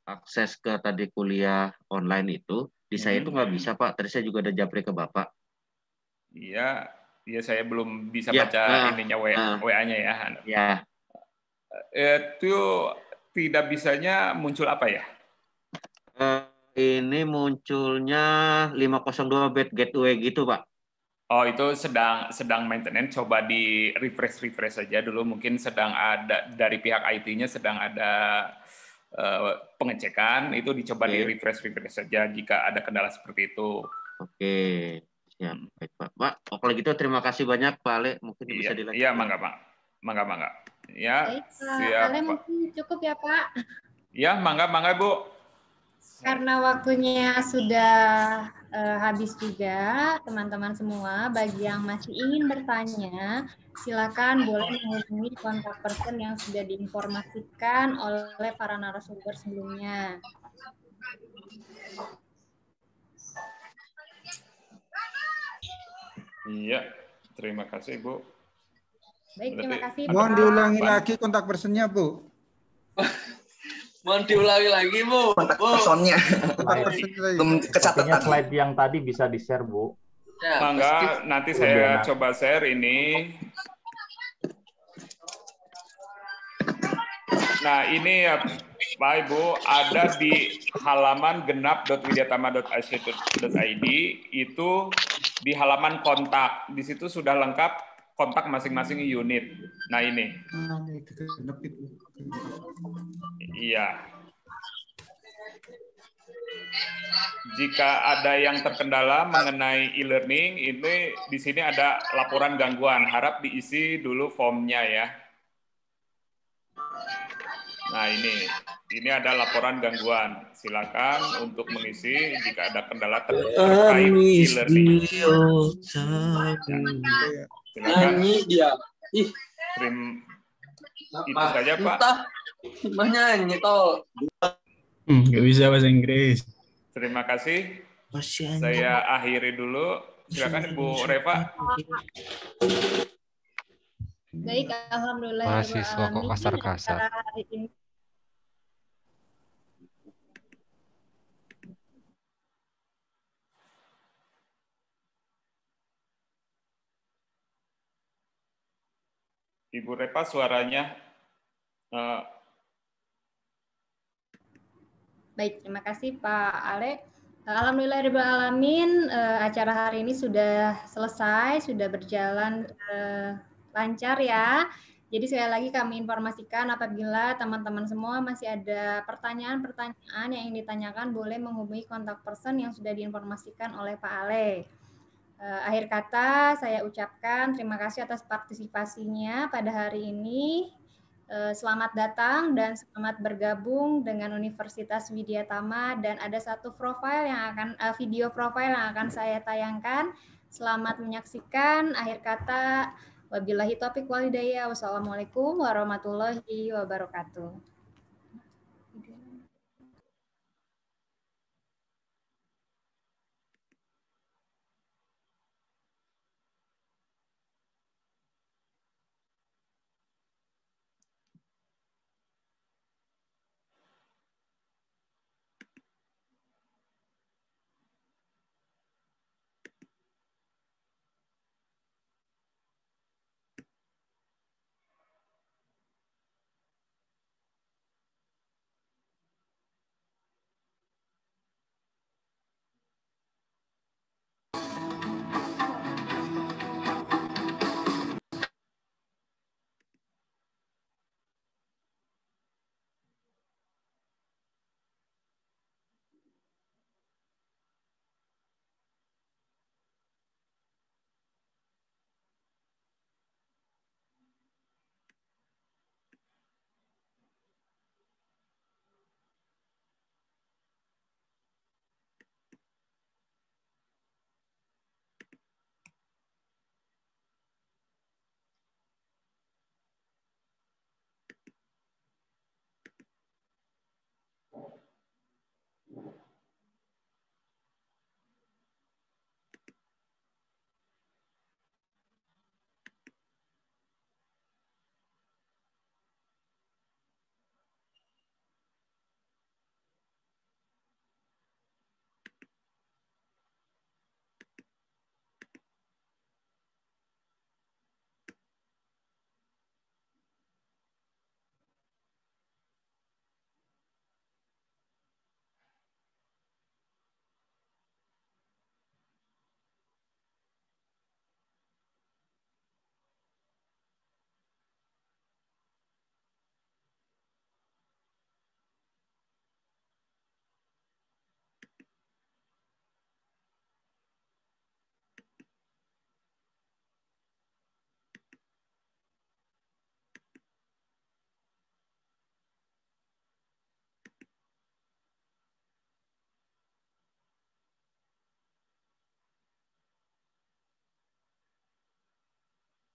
akses ke tadi kuliah online itu, di saya itu nggak bisa, Pak. Tadi saya juga ada japri ke Bapak. Iya. Iya, saya belum bisa baca ininya WA-nya ya. Ya. Itu tidak bisanya muncul apa ya? Ini munculnya 502 bed gateway gitu, Pak. Oh, itu sedang maintenance. Coba di refresh saja dulu. Mungkin sedang ada dari pihak IT-nya sedang ada pengecekan. Itu dicoba di refresh saja jika ada kendala seperti itu. Oke. Ya, baik Pak. Pak, kalau gitu terima kasih banyak Pak Ale. Mungkin bisa dilanjutkan. Iya, mangga. Ya, baik, Pak. siap. Ale mungkin cukup ya Pak. Ya, mangga Bu. Karena waktunya sudah habis juga, teman-teman semua. Bagi yang masih ingin bertanya, silakan boleh menghubungi kontak person yang sudah diinformasikan oleh para narasumber sebelumnya. Iya, terima kasih Bu. Baik, terima kasih. Mohon diulangi lagi kontak personnya Bu. Mohon diulangi lagi Bu. Kontak personnya. Kecatannya slide yang tadi bisa di-share Bu. Ya, mangga, nanti saya coba share ini. Nah, ini ya Pak Ibu, ada di halaman genap.widyatama.ac.id, itu di halaman kontak. Di situ sudah lengkap kontak masing-masing unit. Nah ini. Iya. Jika ada yang terkendala mengenai e-learning, ini di sini ada laporan gangguan. Harap diisi dulu formnya ya. Nah ini ada laporan gangguan. Silakan untuk mengisi jika ada kendala terkait e-learning. Silakan. Stream itu saja Pak. Nyanyi tol. Nggak bisa bahasa Inggris. Terima kasih. Saya akhiri dulu. Silakan Ibu Reva. Baik, alhamdulillah. Mahasiswa kok kasar-kasar. Ibu Reva suaranya. Baik, terima kasih Pak Ale. Alhamdulillahirrahmanirrahim, acara hari ini sudah selesai, sudah berjalan lancar ya. Jadi sekali lagi kami informasikan apabila teman-teman semua masih ada pertanyaan-pertanyaan yang ingin ditanyakan, boleh menghubungi kontak person yang sudah diinformasikan oleh Pak Ale. Akhir kata saya ucapkan terima kasih atas partisipasinya pada hari ini. Selamat datang dan selamat bergabung dengan Universitas Widya Tama, dan ada satu video profile yang akan saya tayangkan. Selamat menyaksikan. Akhir kata, wabillahi taufiq wal hidayah. Wassalamualaikum warahmatullahi wabarakatuh.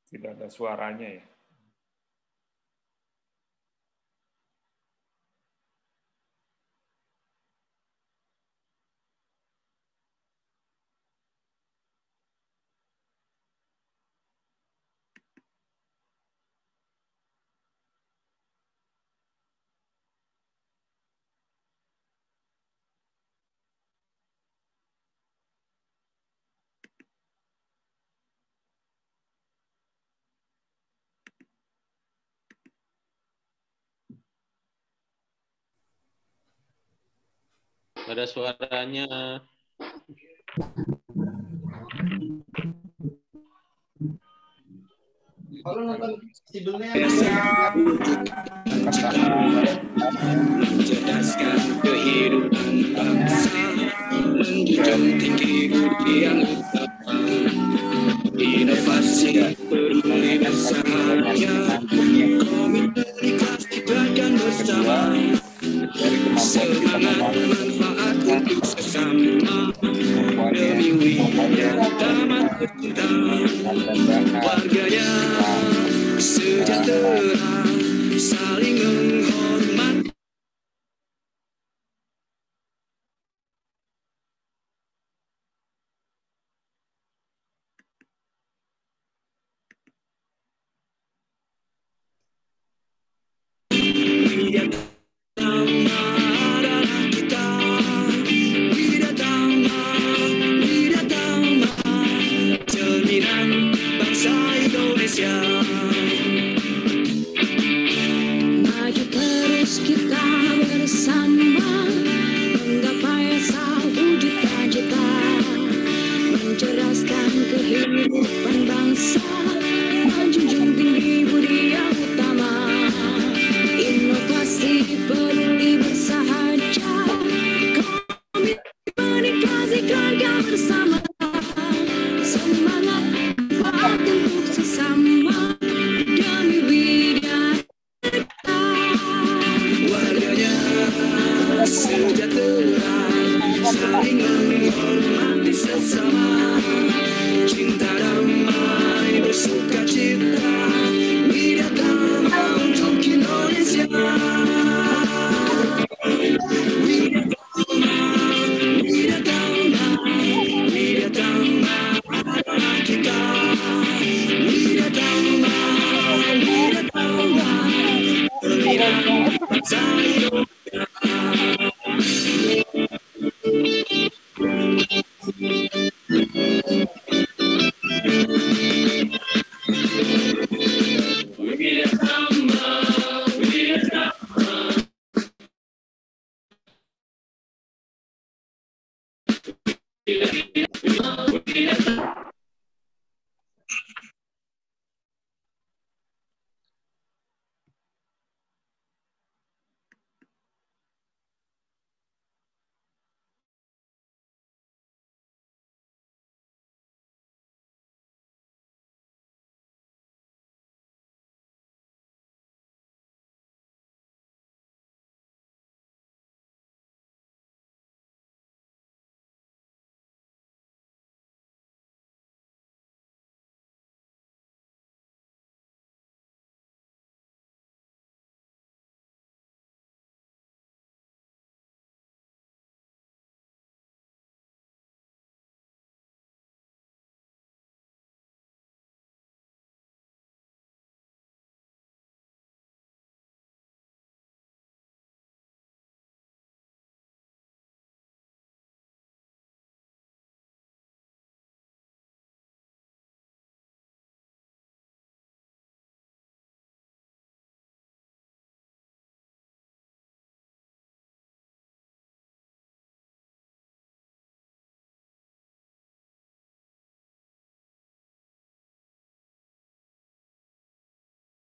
Tidak ada suaranya ya. Ada suaranya. Mencerdaskan kehidupan bangsa, menjunjung tinggi budi yang utama, inovasi peduli bersahaya, komitmen ikhlas ditegakkan bersama, semangat manfaat untuk sesama, demi Widya Tama tercinta, warganya sejahtera, saling menghormati. Widya Tama adalah kita, Widya Tama, Widya Tama, cerminan bangsa Indonesia. Maju terus kita bersama, menggapai satu cita-cita, mencerdaskan kehidupan bangsa, menjunjung tinggi budi yang utama, inovasi peduli bersahaja, komitmen ikhlas keluarga bersama, semangat kuat untuk sesama, demi Widya warganya sejahtera, saling menghormati sesama, cinta damai bersukacita, Widya Tama untuk Indonesia. Widya Tama, Widya Tama, Widya Tama adalah kita, Widya Tama, Widya Tama, cerminan bangsa